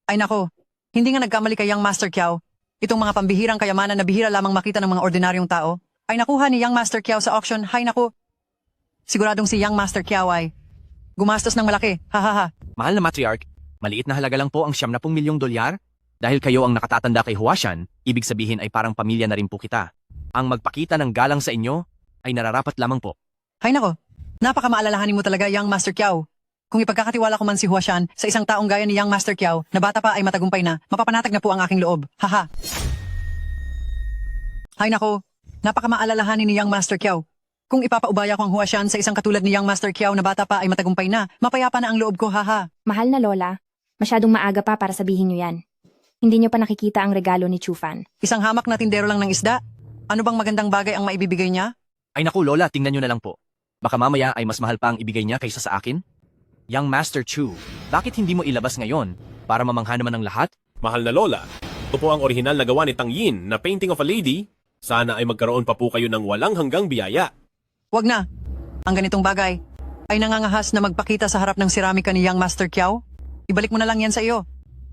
Ay nako, hindi nga nagkamali kay Young Master Kiao. Itong mga pambihirang kayamanan na bihira lamang makita ng mga ordinaryong tao ay nakuha ni Young Master Kiao sa auction. Hay nako. Siguradong si Young Master Kiao ay gumastos ng malaki. Ha ha ha. Mahal na Matriarch, maliit na halaga lang po ang $70 milyong. Dahil kayo ang nakatatanda kay Huashan, ibig sabihin ay parang pamilya na rin po kita. Ang magpakita ng galang sa inyo ay nararapat lamang po. Hay nako, napakamaalalahanin mo talaga, Young Master Kiao. Kung ipagkakatiwala ko man si Huashan sa isang taong gaya ni Young Master Kiao na bata pa ay matagumpay na, mapapanatag na po ang aking loob. Haha. Hay nako, napakamaalalahanin ni Young Master Kiao. Kung ipapaubaya ko ang Huashan sa isang katulad ni Young Master Kiao na bata pa ay matagumpay na, mapayapa na ang loob ko, haha. Mahal na Lola, masyadong maaga pa para sabihin niyo yan. Hindi niyo pa nakikita ang regalo ni Chufan. Isang hamak na tindero lang ng isda. Ano bang magandang bagay ang maibibigay niya? Ay naku Lola, tingnan nyo na lang po. Baka mamaya ay mas mahal pa ang ibigay niya kaysa sa akin? Young Master Chu, bakit hindi mo ilabas ngayon para mamangha naman ang lahat? Mahal na Lola, ito po ang orihinal na gawa ni Tang Yin na painting of a lady. Sana ay magkaroon pa po kayo ng walang hanggang biyaya. Wag na. Ang ganitong bagay ay nangangahas na magpakita sa harap ng seramika ni Young Master Kiao. Ibalik mo na lang yan sa iyo.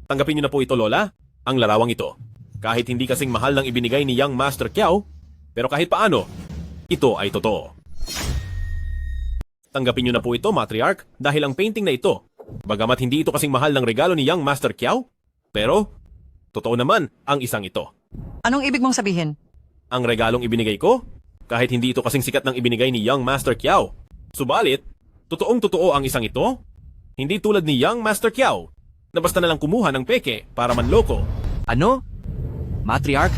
Tanggapin niyo na po ito, Lola, ang larawang ito. Kahit hindi kasing mahal ng ibinigay ni Young Master Kiao, pero kahit paano, ito ay totoo. Tanggapin niyo na po ito, Matriarch, dahil ang painting na ito, bagamat hindi ito kasing mahal ng regalo ni Young Master Kiao, pero totoo naman ang isang ito. Anong ibig mong sabihin? Ang regalong ibinigay ko, kahit hindi ito kasing sikat ng ibinigay ni Young Master Kiao. Subalit, totoong-totoo ang isang ito, hindi tulad ni Young Master Kiao, na basta nalang kumuha ng peke para manloko. Ano? Matriarch,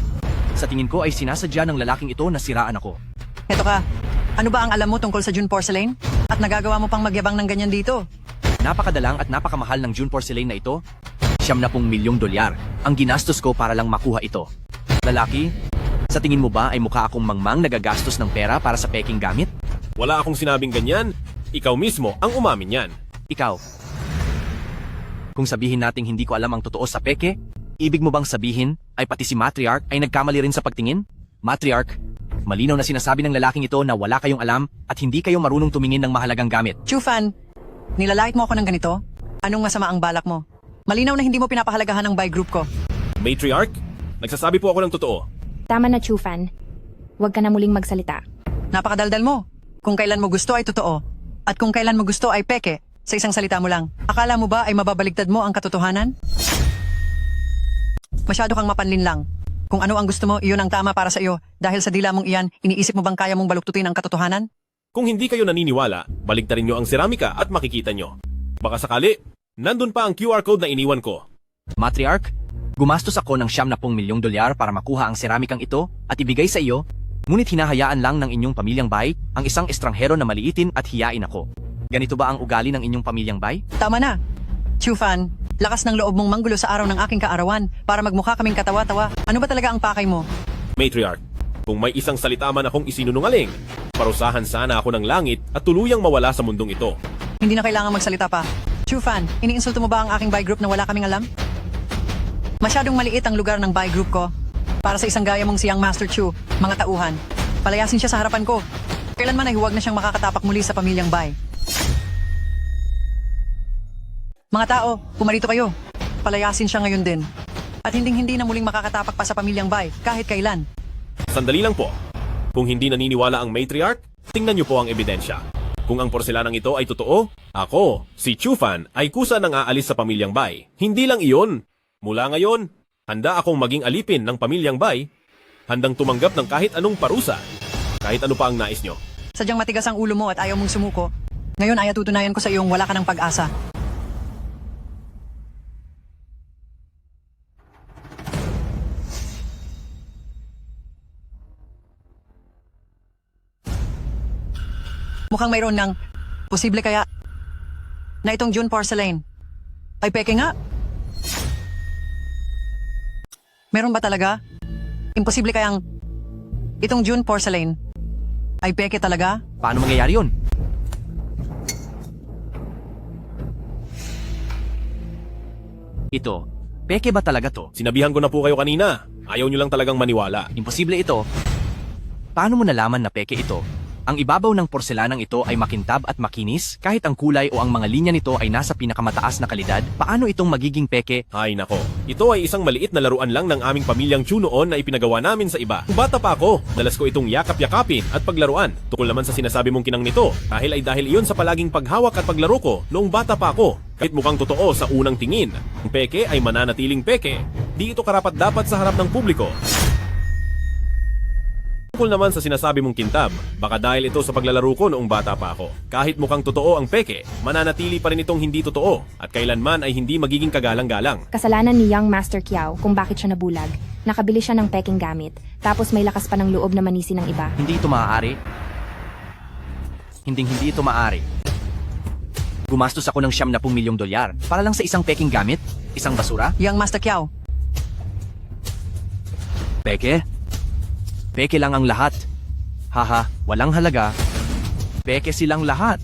sa tingin ko ay sinasadya ng lalaking ito na siraan ako. Eto ka, ano ba ang alam mo tungkol sa June Porcelain? At nagagawa mo pang magyabang ng ganyan dito? Napakadalang at napakamahal ng June Porcelain na ito. $70 milyong ang ginastos ko para lang makuha ito. Lalaki, sa tingin mo ba ay mukha akong mangmang nagagastos ng pera para sa peking gamit? Wala akong sinabing ganyan, ikaw mismo ang umamin yan. Ikaw. Kung sabihin nating hindi ko alam ang totoo sa peke, ibig mo bang sabihin ay pati si Matriarch ay nagkamali rin sa pagtingin? Matriarch, malinaw na sinasabi ng lalaking ito na wala kayong alam at hindi kayo marunong tumingin ng mahalagang gamit. Chufan, nilalait mo ako ng ganito? Anong masama ang balak mo? Malinaw na hindi mo pinapahalagahan ang buy group ko. Matriarch, nagsasabi po ako ng totoo. Tama na, Chufan. Huwag ka na muling magsalita. Napakadaldal mo. Kung kailan mo gusto ay totoo. At kung kailan mo gusto ay peke. Sa isang salita mo lang. Akala mo ba ay mababaligtad mo ang katotohanan? Masyado kang mapanlin lang. Kung ano ang gusto mo, iyon ang tama para sa iyo. Dahil sa dila mong iyan, iniisip mo bang kaya mong baluktutin ang katotohanan? Kung hindi kayo naniniwala, baligtarin nyo ang seramika at makikita nyo. Baka sakali, nandun pa ang QR code na iniwan ko. Matriarch, gumastos ako ng $70 milyong para makuha ang seramikang ito at ibigay sa iyo, ngunit hinahayaan lang ng inyong pamilyang bay ang isang estranghero na maliitin at hiyain ako. Ganito ba ang ugali ng inyong pamilyang bay? Tama na. Chufan, lakas ng loob mong manggulo sa araw ng aking kaarawan para magmukha kaming katawa-tawa. Ano ba talaga ang pakay mo? Matriarch, kung may isang salita man akong isinunungaling, Parusahan sana ako ng langit at tuluyang mawala sa mundong ito. Hindi na kailangan magsalita pa. Chu Fan, iniinsulto mo ba ang aking buy group na wala kaming alam? Masyadong maliit ang lugar ng buy group ko. Para sa isang gaya mong siyang Master Chu, mga tauhan. Palayasin siya sa harapan ko. Kailanman ay huwag na siyang makakatapak muli sa pamilyang buy. Mga tao, pumarito kayo. Palayasin siya ngayon din. At hinding-hindi na muling makakatapak pa sa pamilyang buy kahit kailan. Sandali lang po. Kung hindi naniniwala ang matriarch, tingnan niyo po ang ebidensya. Kung ang porselanang ito ay totoo, ako, si Chu Fan, ay kusa nang aalis sa pamilyang Bai. Hindi lang iyon. Mula ngayon, handa akong maging alipin ng pamilyang Bai, handang tumanggap ng kahit anong parusa, kahit ano pa ang nais nyo. Sadyang matigas ang ulo mo at ayaw mong sumuko. Ngayon ay tutunayan ko sa iyong wala ka ng pag-asa. Mukhang mayroon ng posible kaya na itong June porcelain ay peke nga. Meron ba talaga? Imposible kayang itong June porcelain ay peke talaga? Paano mangyayari yun? Ito, peke ba talaga to? Sinabihan ko na po kayo kanina. Ayaw nyo lang talagang maniwala. Imposible ito. Paano mo nalaman na peke ito? Ang ibabaw ng porselanang ito ay makintab at makinis, kahit ang kulay o ang mga linya nito ay nasa pinakamataas na kalidad. Paano itong magiging peke? Ay nako, ito ay isang maliit na laruan lang ng aming pamilyang Chu noon na ipinagawa namin sa iba. Kung bata pa ako, dalas ko itong yakap-yakapin at paglaruan. Tukol naman sa sinasabi mong kinang nito, dahil iyon sa palaging paghawak at paglaro ko noong bata pa ako. Kahit mukhang totoo sa unang tingin, ang peke ay mananatiling peke. Di ito karapat-dapat sa harap ng publiko. Tungkol naman sa sinasabi mong kintab, baka dahil ito sa paglalaro ko noong bata pa ako. Kahit mukhang totoo ang peke, mananatili pa rin itong hindi totoo at kailanman ay hindi magiging kagalang-galang. Kasalanan ni Young Master Kiao kung bakit siya nabulag. Nakabili siya ng peking gamit, tapos may lakas pa ng loob na manisi ng iba. Hindi ito maaari. Hindi ito maaari. Gumastos ako ng $70 milyong para lang sa isang peking gamit? Isang basura? Young Master Kiao. Peke? Peke lang ang lahat. Haha, walang halaga. Peke silang lahat.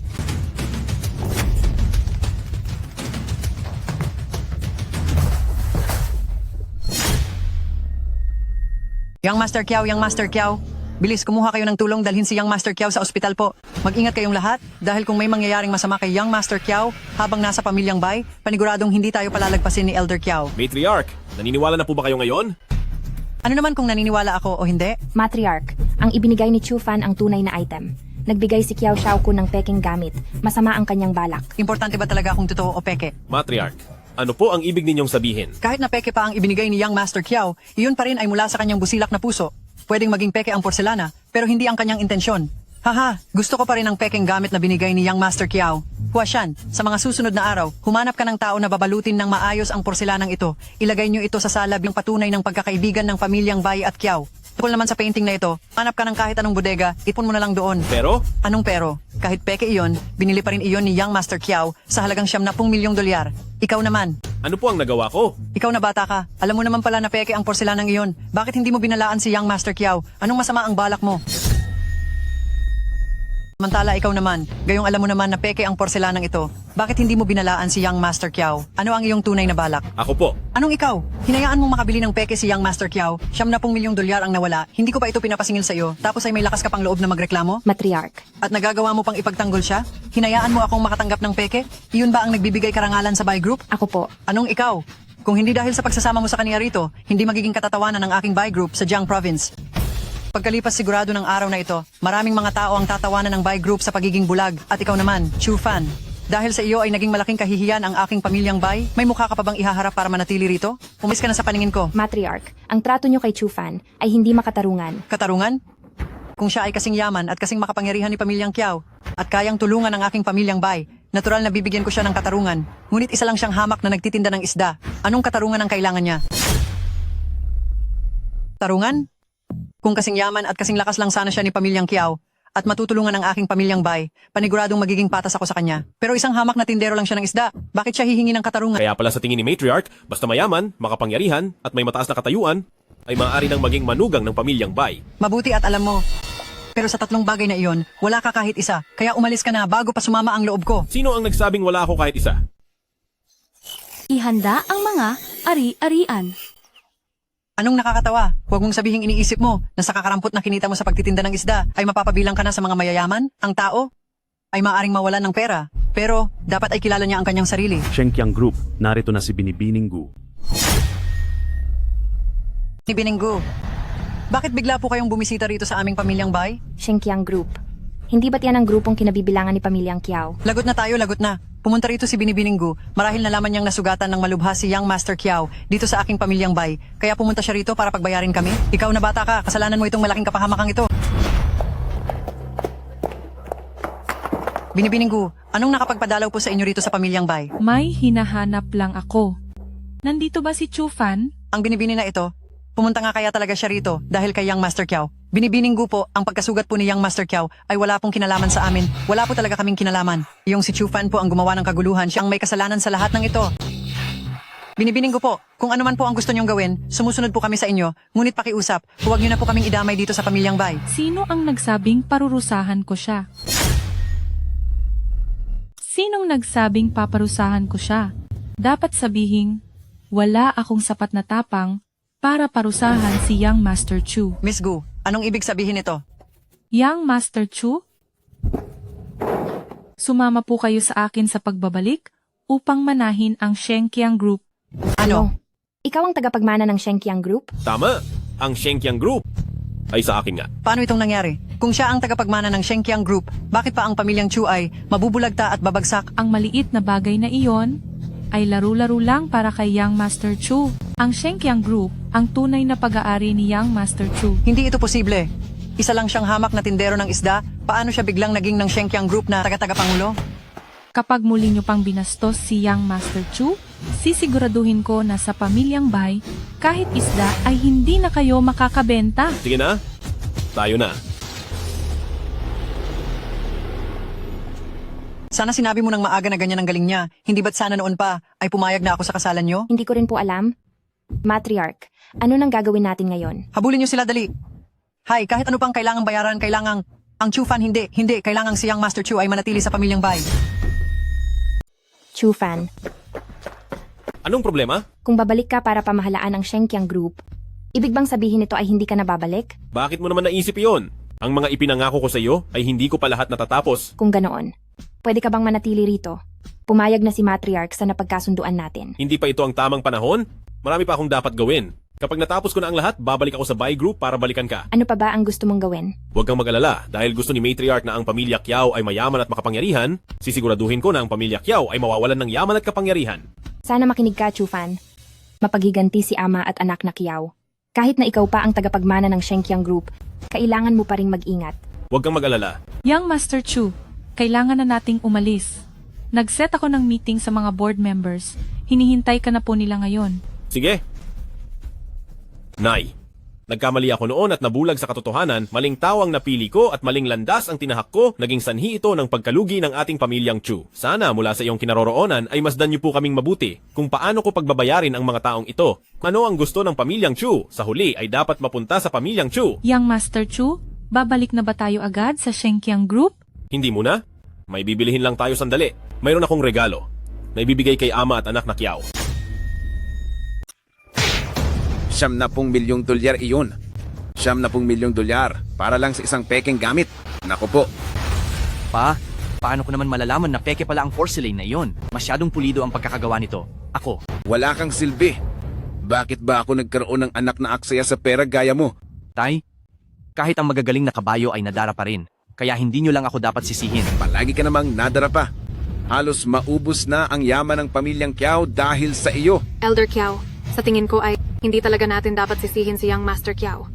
Young Master Kiao, Young Master Kiao. Bilis, kumuha kayo ng tulong, dalhin si Young Master Kiao sa ospital po. Mag-ingat kayong lahat dahil kung may mangyayaring masama kay Young Master Kiao habang nasa pamilyang Bai, paniguradong hindi tayo palalagpasin ni Elder Kiao. Matriarch, naniniwala na po ba kayo ngayon? Ano naman kung naniniwala ako o hindi? Matriarch, ang ibinigay ni Chu Fan ang tunay na item. Nagbigay si Kiao Xiaokun ng peking gamit. Masama ang kanyang balak. Importante ba talaga kung totoo o peke? Matriarch, ano po ang ibig ninyong sabihin? Kahit na peke pa ang ibinigay ni Young Master Kiao, iyon pa rin ay mula sa kanyang busilak na puso. Pwedeng maging peke ang porselana, pero hindi ang kanyang intensyon. Haha, gusto ko pa rin ang peking gamit na binigay ni Young Master Kiao. Huasyan, sa mga susunod na araw, humanap ka ng tao na babalutin ng maayos ang porselanang ito. Ilagay nyo ito sa sala bilang patunay ng pagkakaibigan ng pamilyang Bai at Kiao. Tukol naman sa painting na ito, hanap ka ng kahit anong bodega, ipon mo na lang doon. Pero? Anong pero? Kahit peke iyon, binili pa rin iyon ni Young Master Kiao sa halagang $70 milyong. Ikaw naman. Ano po ang nagawa ko? Ikaw na bata ka, alam mo naman pala na peke ang porselanang iyon. Bakit hindi mo binalaan si Young Master Kiao? Anong masama ang balak mo? Samantala ikaw naman, gayong alam mo naman na peke ang porselanang ito. Bakit hindi mo binalaan si Young Master Kiao? Ano ang iyong tunay na balak? Ako po. Anong ikaw? Hinayaan mong makabili ng peke si Young Master Kiao, $70 milyong ang nawala, hindi ko pa ito pinapasingil sa iyo, tapos ay may lakas ka pang loob na magreklamo? Matriarch. At nagagawa mo pang ipagtanggol siya? Hinayaan mo akong makatanggap ng peke? Iyon ba ang nagbibigay karangalan sa Bai Group? Ako po. Anong ikaw? Kung hindi dahil sa pagsasama mo sa kaniya rito, hindi magiging katatawanan ng aking Bai Group sa Jiang Province. Pagkalipas sigurado ng araw na ito, maraming mga tao ang tatawanan ng Bai Group sa pagiging bulag at ikaw naman, Chu Fan. Dahil sa iyo ay naging malaking kahihiyan ang aking pamilyang Bai, may mukha ka pa bang ihaharap para manatili rito? Umis ka na sa paningin ko. Matriarch, ang trato nyo kay Chu Fan ay hindi makatarungan. Katarungan? Kung siya ay kasing yaman at kasing makapangyarihan ni pamilyang Kiao at kayang tulungan ang aking pamilyang Bai, natural na bibigyan ko siya ng katarungan. Ngunit isa lang siyang hamak na nagtitinda ng isda. Anong katarungan ang kailangan niya? Tarungan? Kung kasing yaman at kasing lakas lang sana siya ni pamilyang Kiao at matutulungan ang aking pamilyang Bai, paniguradong magiging patas ako sa kanya. Pero isang hamak na tindero lang siya ng isda. Bakit siya hihingi ng katarungan? Kaya pala sa tingin ni Matriarch, basta mayaman, makapangyarihan, at may mataas na katayuan, ay maaari nang maging manugang ng pamilyang Bai. Mabuti at alam mo, Pero sa tatlong bagay na iyon, wala ka kahit isa. Kaya umalis ka na bago pa sumama ang loob ko. Sino ang nagsabing wala ako kahit isa? Ihanda ang mga ari-arian. Anong nakakatawa? Huwag mong sabihing iniisip mo na sa kakarampot na kinita mo sa pagtitinda ng isda ay mapapabilang ka na sa mga mayayaman? Ang tao ay maaaring mawalan ng pera, pero dapat ay kilala niya ang kanyang sarili. Shenkyang Group, narito na si Binibining Gu. Ni Bininggu, bakit bigla po kayong bumisita rito sa aming pamilyang bay? Shenkyang Group. Hindi ba't yan ang grupong kinabibilangan ni Pamilyang Kiao? Lagot na tayo, lagot na. Pumunta rito si Binibininggu marahil nalaman niyang nasugatan ng malubha si Young Master Kiao dito sa aking pamilyang bay. Kaya pumunta siya rito para pagbayarin kami. Ikaw na bata ka, kasalanan mo itong malaking kapahamakang ito. Binibininggu, anong nakapagpadalaw po sa inyo rito sa pamilyang bay? May hinahanap lang ako. Nandito ba si Chu Fan? Ang binibini na ito, pumunta nga kaya talaga siya rito dahil kay Young Master Kiao. Binibininggu po, ang pagkasugat po ni Young Master Kiao ay wala pong kinalaman sa amin. Wala po talaga kaming kinalaman. Yung si Chu Fan po ang gumawa ng kaguluhan, siya ang may kasalanan sa lahat ng ito. Binibininggu po, kung ano man po ang gusto niyong gawin, sumusunod po kami sa inyo, ngunit pakiusap, huwag niyo na po kaming idamay dito sa pamilyang bay. Sino ang nagsabing parurusahan ko siya? Sinong nagsabing paparusahan ko siya? Dapat sabihing, wala akong sapat na tapang para parusahan si Young Master Chu. Miss Gu, anong ibig sabihin nito? Young Master Chu? Sumama po kayo sa akin sa pagbabalik upang manahin ang Shenkyang Group. Ano? Ikaw ang tagapagmana ng Shenkyang Group? Tama, ang Shenkyang Group ay sa akin nga. Paano itong nangyari? Kung siya ang tagapagmana ng Shenkyang Group, bakit pa ang pamilyang Chu ay mabubulagta at babagsak? Ang maliit na bagay na iyon ay laro-laro lang para kay Young Master Chu. Ang Shenkyang Group, ang tunay na pag-aari ni Young Master Chu. Hindi ito posible. Isa lang siyang hamak na tindero ng isda, paano siya biglang naging ng Shenkyang Group na taga-tagapangulo? Kapag muli nyo pang binastos si Young Master Chu, sisiguraduhin ko na sa pamilyang bay, kahit isda ay hindi na kayo makakabenta. Sige na, tayo na. Sana sinabi mo nang maaga na ganyan ang galing niya. Hindi ba't sana noon pa ay pumayag na ako sa kasalan niyo? Hindi ko rin po alam. Matriarch, ano nang gagawin natin ngayon? Habulin niyo sila dali. Hay, kahit ano pang kailangang bayaran, kailangang ang Chu Fan hindi, kailangang si Young Master Chu ay manatili sa pamilyang bay. Chu Fan, Anong problema? kung babalik ka para pamahalaan ang Shenkyang Group, ibig bang sabihin nito ay hindi ka na babalik? Bakit mo naman naisip iyon? Ang mga ipinangako ko sa iyo ay hindi ko pa lahat natatapos. Kung ganoon, pwede ka bang manatili rito? Pumayag na si Matriarch sa napagkasunduan natin. Hindi pa ito ang tamang panahon? Marami pa akong dapat gawin. Kapag natapos ko na ang lahat, babalik ako sa Bai Group para balikan ka. Ano pa ba ang gusto mong gawin? Huwag kang mag-alala, dahil gusto ni Matriarch na ang pamilya Kiao ay mayaman at makapangyarihan, sisiguraduhin ko na ang pamilya Kiao ay mawawalan ng yaman at kapangyarihan. Sana makinig ka, Chu Fan. Mapagiganti si ama at anak na Kiao. Kahit na ikaw pa ang tagapagmana ng Shenkyang Group, kailangan mo pa ring mag-ingat. Huwag kang mag-alala. Young Master Chu, kailangan na nating umalis. Nag-set ako ng meeting sa mga board members. Hinihintay ka na po nila ngayon. Sige. Nay, nagkamali ako noon at nabulag sa katotohanan, maling tao ang napili ko at maling landas ang tinahak ko, naging sanhi ito ng pagkalugi ng ating pamilyang Chu. Sana mula sa iyong kinaroroonan ay masdan niyo po kaming mabuti kung paano ko pagbabayarin ang mga taong ito. Ano ang gusto ng pamilyang Chu? Sa huli ay dapat mapunta sa pamilyang Chu. Young Master Chu, babalik na ba tayo agad sa Shenkyang Group? Hindi muna. May bibilihin lang tayo sandali. Mayroon akong regalo na ibibigay kay ama at anak na Kiao. 70 milyong dolyar iyon. 70 milyong dolyar para lang sa isang pekeng gamit. Naku po. Paano ko naman malalaman na peke pala ang porcelain na iyon? Masyadong pulido ang pagkakagawa nito. Ako. Wala kang silbi. Bakit ba ako nagkaroon ng anak na aksaya sa pera gaya mo? Tay, kahit ang magagaling na kabayo ay nadara pa rin. Kaya hindi nyo lang ako dapat sisihin. Palagi ka namang nadara pa. Halos maubos na ang yaman ng pamilyang Kiao dahil sa iyo. Elder Kiao, sa tingin ko ay hindi talaga natin dapat sisihin si Young Master Kiao.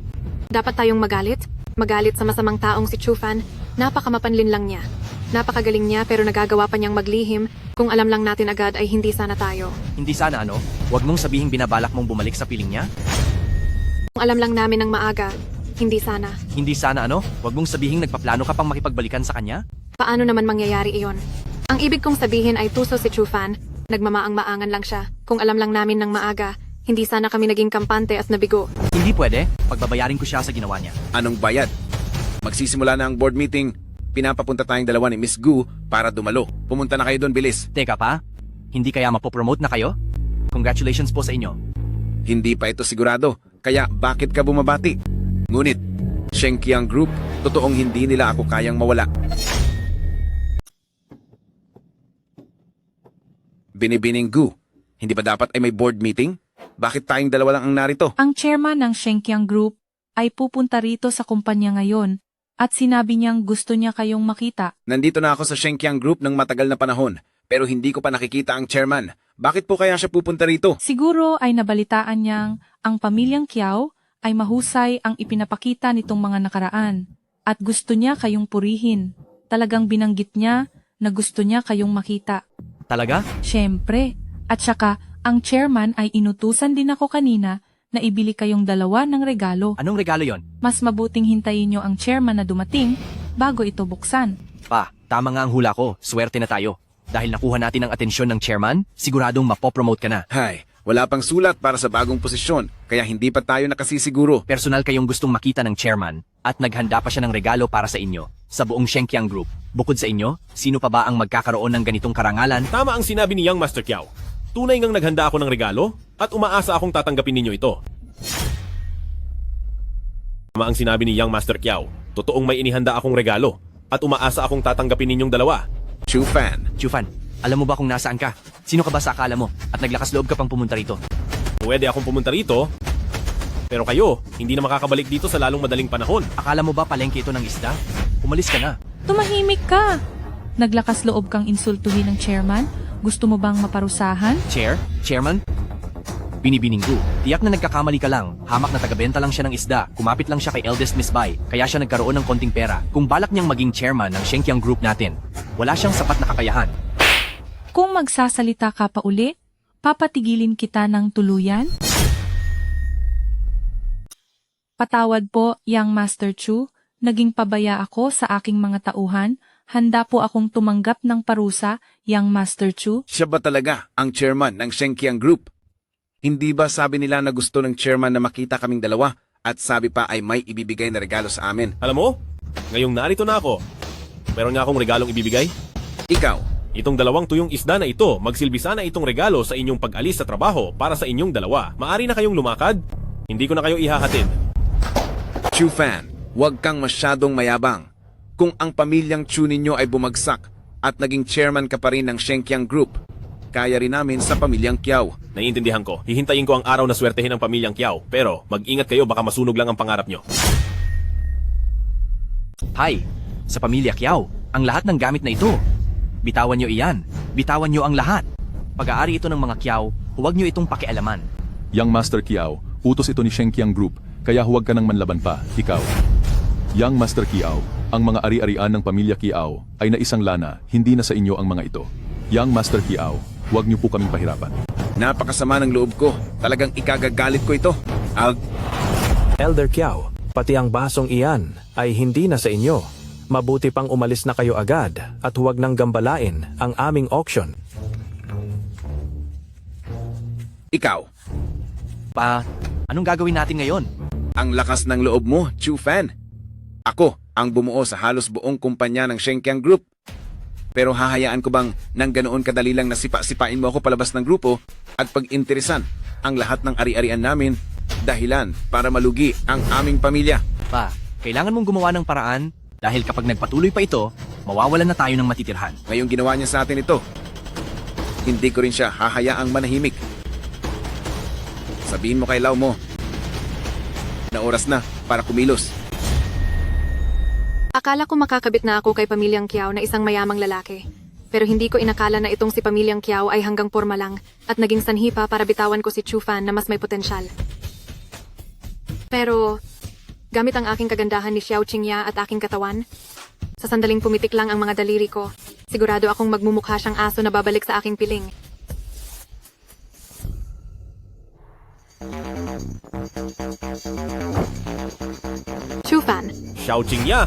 Dapat tayong magalit sa masamang taong si Chu Fan. Napakamapanlin lang niya. Napakagaling niya pero nagagawa pa niyang maglihim. Kung alam lang natin agad ay hindi sana tayo. Hindi sana ano? Huwag mong sabihing binabalak mong bumalik sa piling niya? Kung alam lang namin ng maaga, hindi sana. Hindi sana ano? Huwag mong sabihing nagpaplano ka pang makipagbalikan sa kanya? Paano naman mangyayari iyon? Ang ibig kong sabihin ay tuso si Chu Fan. Nagmamaang-maangan lang siya. Kung alam lang namin ng maaga, hindi sana kami naging kampante at nabigo. Hindi pwede. Pagbabayarin ko siya sa ginawa niya. Anong bayad? Magsisimula na ang board meeting. Pinapapunta tayong dalawa ni Miss Gu para dumalo. Pumunta na kayo doon, bilis. Teka pa, hindi kaya mapopromote na kayo? Congratulations po sa inyo. Hindi pa ito sigurado, kaya bakit ka bumabati? Ngunit, Shenkiang Group, totoong hindi nila ako kayang mawala. Binibining Gu, hindi ba dapat ay may board meeting? Bakit tayong dalawa lang ang narito? Ang chairman ng Shenkiang Group ay pupunta rito sa kumpanya ngayon at sinabi niyang gusto niya kayong makita. Nandito na ako sa Shenkiang Group ng matagal na panahon, pero hindi ko pa nakikita ang chairman. Bakit po kaya siya pupunta rito? Siguro ay nabalitaan niyang ang pamilyang Kiao ay mahusay ang ipinapakita nitong mga nakaraan at gusto niya kayong purihin. Talagang binanggit niya na gusto niya kayong makita. Talaga? Siyempre. At saka, ang chairman ay inutusan din ako kanina na ibili kayong dalawa ng regalo. Anong regalo yon? Mas mabuting hintayin niyo ang chairman na dumating bago ito buksan. Pa, tama nga ang hula ko. Swerte na tayo. Dahil nakuha natin ang atensyon ng chairman, siguradong mapopromote ka na. Hay, wala pang sulat para sa bagong posisyon, kaya hindi pa tayo nakasisiguro. Personal kayong gustong makita ng chairman at naghanda pa siya ng regalo para sa inyo sa buong Shenkiang Group. Bukod sa inyo, sino pa ba ang magkakaroon ng ganitong karangalan? Tama ang sinabi ni Young Master Kiao. Tunay ngang naghanda ako ng regalo at umaasa akong tatanggapin ninyo ito. Tama ang sinabi ni Young Master Kiao. Totoong may inihanda akong regalo at umaasa akong tatanggapin ninyong dalawa. Chufan, alam mo ba kung nasaan ka? Sino ka ba sa akala mo? At naglakas loob ka pang pumunta rito? Pwede akong pumunta rito, pero kayo, hindi na makakabalik dito sa lalong madaling panahon. Akala mo ba palengke ito ng isda? Umalis ka na. Tumahimik ka! Naglakas loob kang insultuhin ng chairman? Gusto mo bang maparusahan? Chairman? Binibininggu. Tiyak na nagkakamali ka lang. Hamak na tagabenta lang siya ng isda. Kumapit lang siya kay eldest Miss Bai. Kaya siya nagkaroon ng konting pera. Kung balak niyang maging chairman ng Shenkiang Group natin, wala siyang sapat na kakayahan. Kung magsasalita ka pa uli, papatigilin kita ng tuluyan? Patawad po, Young Master Chu. Naging pabaya ako sa aking mga tauhan. Handa po akong tumanggap ng parusa, Young Master Chu. siya ba talaga ang chairman ng Shenkiang Group? Hindi ba sabi nila na gusto ng chairman na makita kaming dalawa at sabi pa ay may ibibigay na regalo sa amin? Alam mo, ngayong narito na ako. Meron nga akong regalong ibibigay. Ikaw, Itong dalawang tuyong isda na ito, magsilbi sana itong regalo sa inyong pag-alis sa trabaho para sa inyong dalawa. Maari na kayong lumakad. Hindi ko na kayo ihahatid. Chufan, huwag kang masyadong mayabang. Kung ang pamilyang Chu ninyo ay bumagsak at naging chairman ka pa rin ng Shenkiang Group, kaya rin namin sa pamilyang Kiao. Naiintindihan ko. Hihintayin ko ang araw na swertehin ang pamilyang Kiao. Pero mag-ingat kayo, baka masunog lang ang pangarap nyo. Hay, sa pamilya Kiao, ang lahat ng gamit na ito. Bitawan nyo iyan. Bitawan nyo ang lahat. Pag-aari ito ng mga Kiao, huwag nyo itong pakialaman. Young Master Kiao, utos ito ni Shenkiang Group, kaya huwag ka nang manlaban pa, ikaw. Young Master Kiao, ang mga ari-arian ng pamilya Kiao ay naisang lana, hindi na sa inyo ang mga ito. Young Master Kiao, huwag niyo po kaming pahirapan. Napakasama ng loob ko. Talagang ikagagalit ko ito. Elder Kiao, pati ang basong iyan ay hindi na sa inyo. Mabuti pang umalis na kayo agad at huwag nang gambalain ang aming auction. Ikaw. Pa, anong gagawin natin ngayon? Ang lakas ng loob mo, Chufan. Ako ang bumuo sa halos buong kumpanya ng Shenkiang Group. Pero hahayaan ko bang nang ganoon kadali lang na sipa-sipain mo ako palabas ng grupo at pag-interesan ang lahat ng ari-arian namin dahilan para malugi ang aming pamilya? Pa, kailangan mong gumawa ng paraan dahil kapag nagpatuloy pa ito, mawawalan na tayo ng matitirhan. Ngayong ginawa niya sa atin ito, hindi ko rin siya hahayaang manahimik. Sabihin mo kay Lau mo na oras na para kumilos. Akala ko makakabit na ako kay pamilyang Kiao na isang mayamang lalaki. Pero hindi ko inakala na itong si pamilyang Kiao ay hanggang porma lang at naging sanhi pa para bitawan ko si Chufan na mas may potensyal. Pero, gamit ang aking kagandahan ni Xiao Qingya at aking katawan, sa sandaling pumitik lang ang mga daliri ko, sigurado akong magmumukha siyang aso na babalik sa aking piling. Chufan. Xiao Qingya!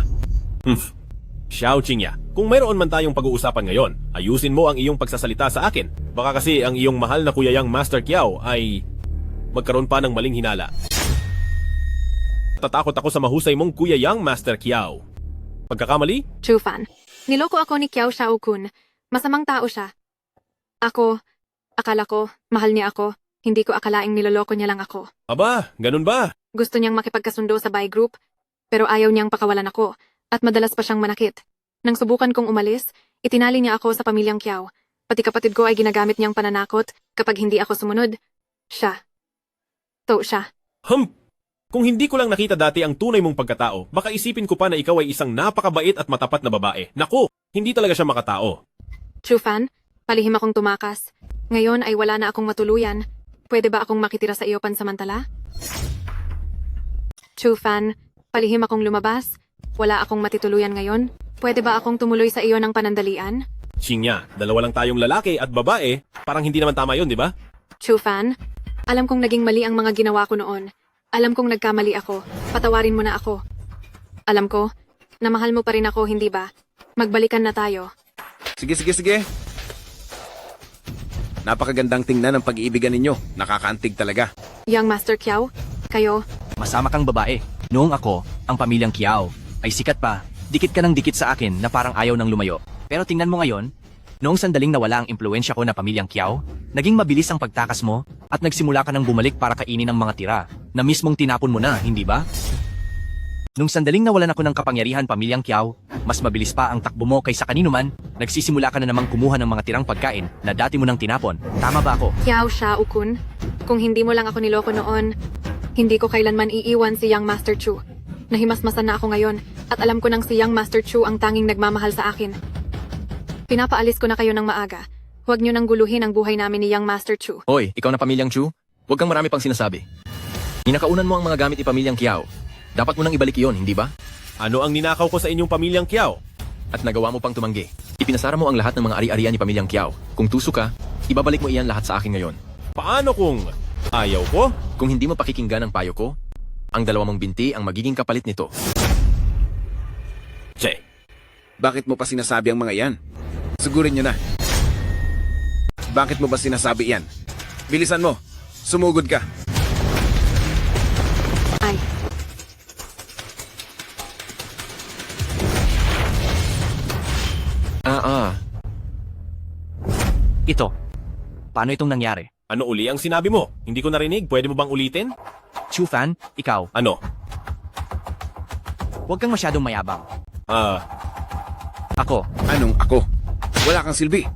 Xiao Qingya, kung mayroon man tayong pag-uusapan ngayon, ayusin mo ang iyong pagsasalita sa akin. Baka kasi ang iyong mahal na Kuya Yang Master Kiao ay magkaroon pa ng maling hinala. natatakot ako sa mahusay mong Kuya Yang, Master Kiao. Pagkakamali? Chu Fan. Niloko ako ni Kiao Xiaokun. Masamang tao siya. Akala ko, mahal niya ako. Hindi ko akalaing niloloko niya lang ako. Aba, ganun ba? Gusto niyang makipagkasundo sa buy group, pero ayaw niyang pakawalan ako, at madalas pa siyang manakit. Nang subukan kong umalis, itinali niya ako sa pamilyang Kiao. Pati kapatid ko ay ginagamit niyang pananakot kapag hindi ako sumunod. Siya. Kung hindi ko lang nakita dati ang tunay mong pagkatao, baka isipin ko pa na ikaw ay isang napakabait at matapat na babae. Naku, hindi talaga siya makatao. Chu Fan, palihim akong tumakas. Ngayon ay wala na akong matuluyan. Pwede ba akong makitira sa iyo pansamantala? Chu Fan, palihim akong lumabas. Wala akong matituluyan ngayon. Pwede ba akong tumuloy sa iyo ng panandalian? Xinya, dalawa lang tayong lalaki at babae. Parang hindi naman tama yun, di ba? Chu Fan, alam kong naging mali ang mga ginawa ko noon. Alam kong nagkamali ako. Patawarin mo na ako. Alam ko, na mahal mo pa rin ako, hindi ba? Magbalikan na tayo. Sige. Napakagandang tingnan ng pag-iibigan ninyo. Nakakaantig talaga. Young Master Kiao, kayo, Masama kang babae. Noong ako, ang pamilyang Kiao, ay sikat pa. Dikit ka ng dikit sa akin na parang ayaw ng lumayo. Pero tingnan mo ngayon, noong sandaling nawala ang impluensya ko na pamilyang Kiao, naging mabilis ang pagtakas mo at nagsimula ka ng bumalik para kainin ang mga tira na mismong tinapon mo na, hindi ba? Nung sandaling nawalan ako ng kapangyarihan pamilyang Kiao, mas mabilis pa ang takbo mo kaysa kanino man, nagsisimula ka na namang kumuha ng mga tirang pagkain na dati mo nang tinapon. Tama ba ako? Kiao Xiaokun, kung hindi mo lang ako niloko noon, hindi ko kailanman iiwan si Young Master Chu. Nahimasmasan na ako ngayon at alam ko nang si Young Master Chu ang tanging nagmamahal sa akin. Pinapaalis ko na kayo ng maaga. Huwag niyo nang guluhin ang buhay namin ni Young Master Chu. Hoy, ikaw na pamilyang Chu? Huwag kang marami pang sinasabi. Ninakaunan mo ang mga gamit ni pamilyang Kiao. Dapat mo nang ibalik iyon, hindi ba? Ano ang ninakaw ko sa inyong pamilyang Kiao? At nagawa mo pang tumanggi. Ipinasara mo ang lahat ng mga ari-arian ni pamilyang Kiao. Kung tuso ka, ibabalik mo iyan lahat sa akin ngayon. Paano kung ayaw ko? Kung hindi mo pakikinggan ang payo ko, ang dalawa mong binti ang magiging kapalit nito. Che, bakit mo pa sinasabi ang mga yan? Sigurin nyo na. Bakit mo ba sinasabi yan? Bilisan mo. Sumugod ka. Ay. Ito. Paano itong nangyari? Ano uli ang sinabi mo? Hindi ko narinig. Pwede mo bang ulitin? Chu Fan, ikaw. Ano? Huwag kang masyadong mayabang. Ako. Anong ako? Wala kang silbi.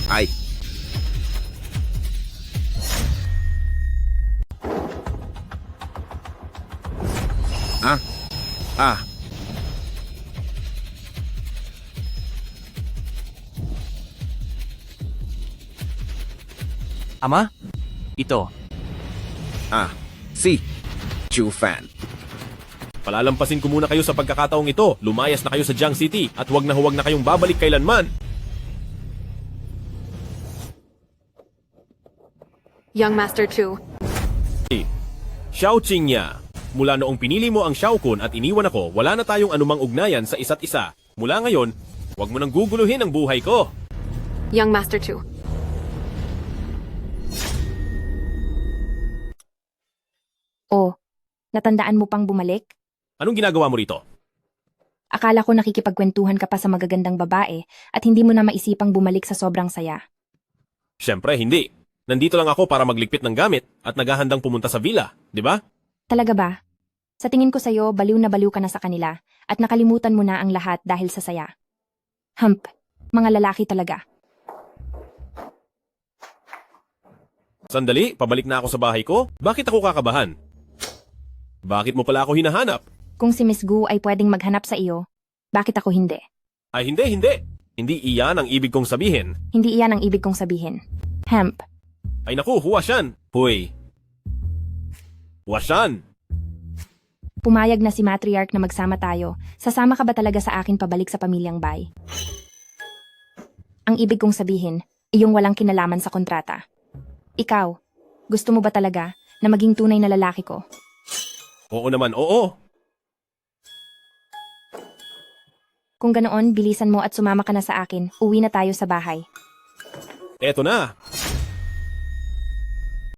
Ay. Ama? Ito. Si Chu Fan. Palalampasin ko muna kayo sa pagkakataong ito. Lumayas na kayo sa Jiang City at huwag na kayong babalik kailanman. Young Master Chu. Xiao Qingya. Mula noong pinili mo ang Xiaokun at iniwan ako, wala na tayong anumang ugnayan sa isa't isa. Mula ngayon, huwag mo nang guguluhin ang buhay ko. Young Master Chu. Natandaan mo pang bumalik? Anong ginagawa mo rito? Akala ko nakikipagkwentuhan ka pa sa magagandang babae at hindi mo na maisipang bumalik sa sobrang saya. Siyempre, hindi. Nandito lang ako para magligpit ng gamit at naghahandang pumunta sa villa, di ba? Talaga ba? Sa tingin ko sa'yo, baliw na baliw ka na sa kanila at nakalimutan mo na ang lahat dahil sa saya. Mga lalaki talaga. Sandali, pabalik na ako sa bahay ko. Bakit ako kakabahan? Bakit mo pala ako hinahanap? Kung si Miss Gu ay pwedeng maghanap sa iyo, bakit ako hindi? Ay hindi. Hindi iyan ang ibig kong sabihin. Hindi iyan ang ibig kong sabihin. Ay naku, huwasyan. Huy. Huwasyan. Pumayag na si Matriarch na magsama tayo. Sasama ka ba talaga sa akin pabalik sa pamilyang Bai? Ang ibig kong sabihin, iyong walang kinalaman sa kontrata. Ikaw, gusto mo ba talaga na maging tunay na lalaki ko? Oo naman, oo. Kung ganoon, bilisan mo at sumama ka na sa akin. Uwi na tayo sa bahay. Eto na.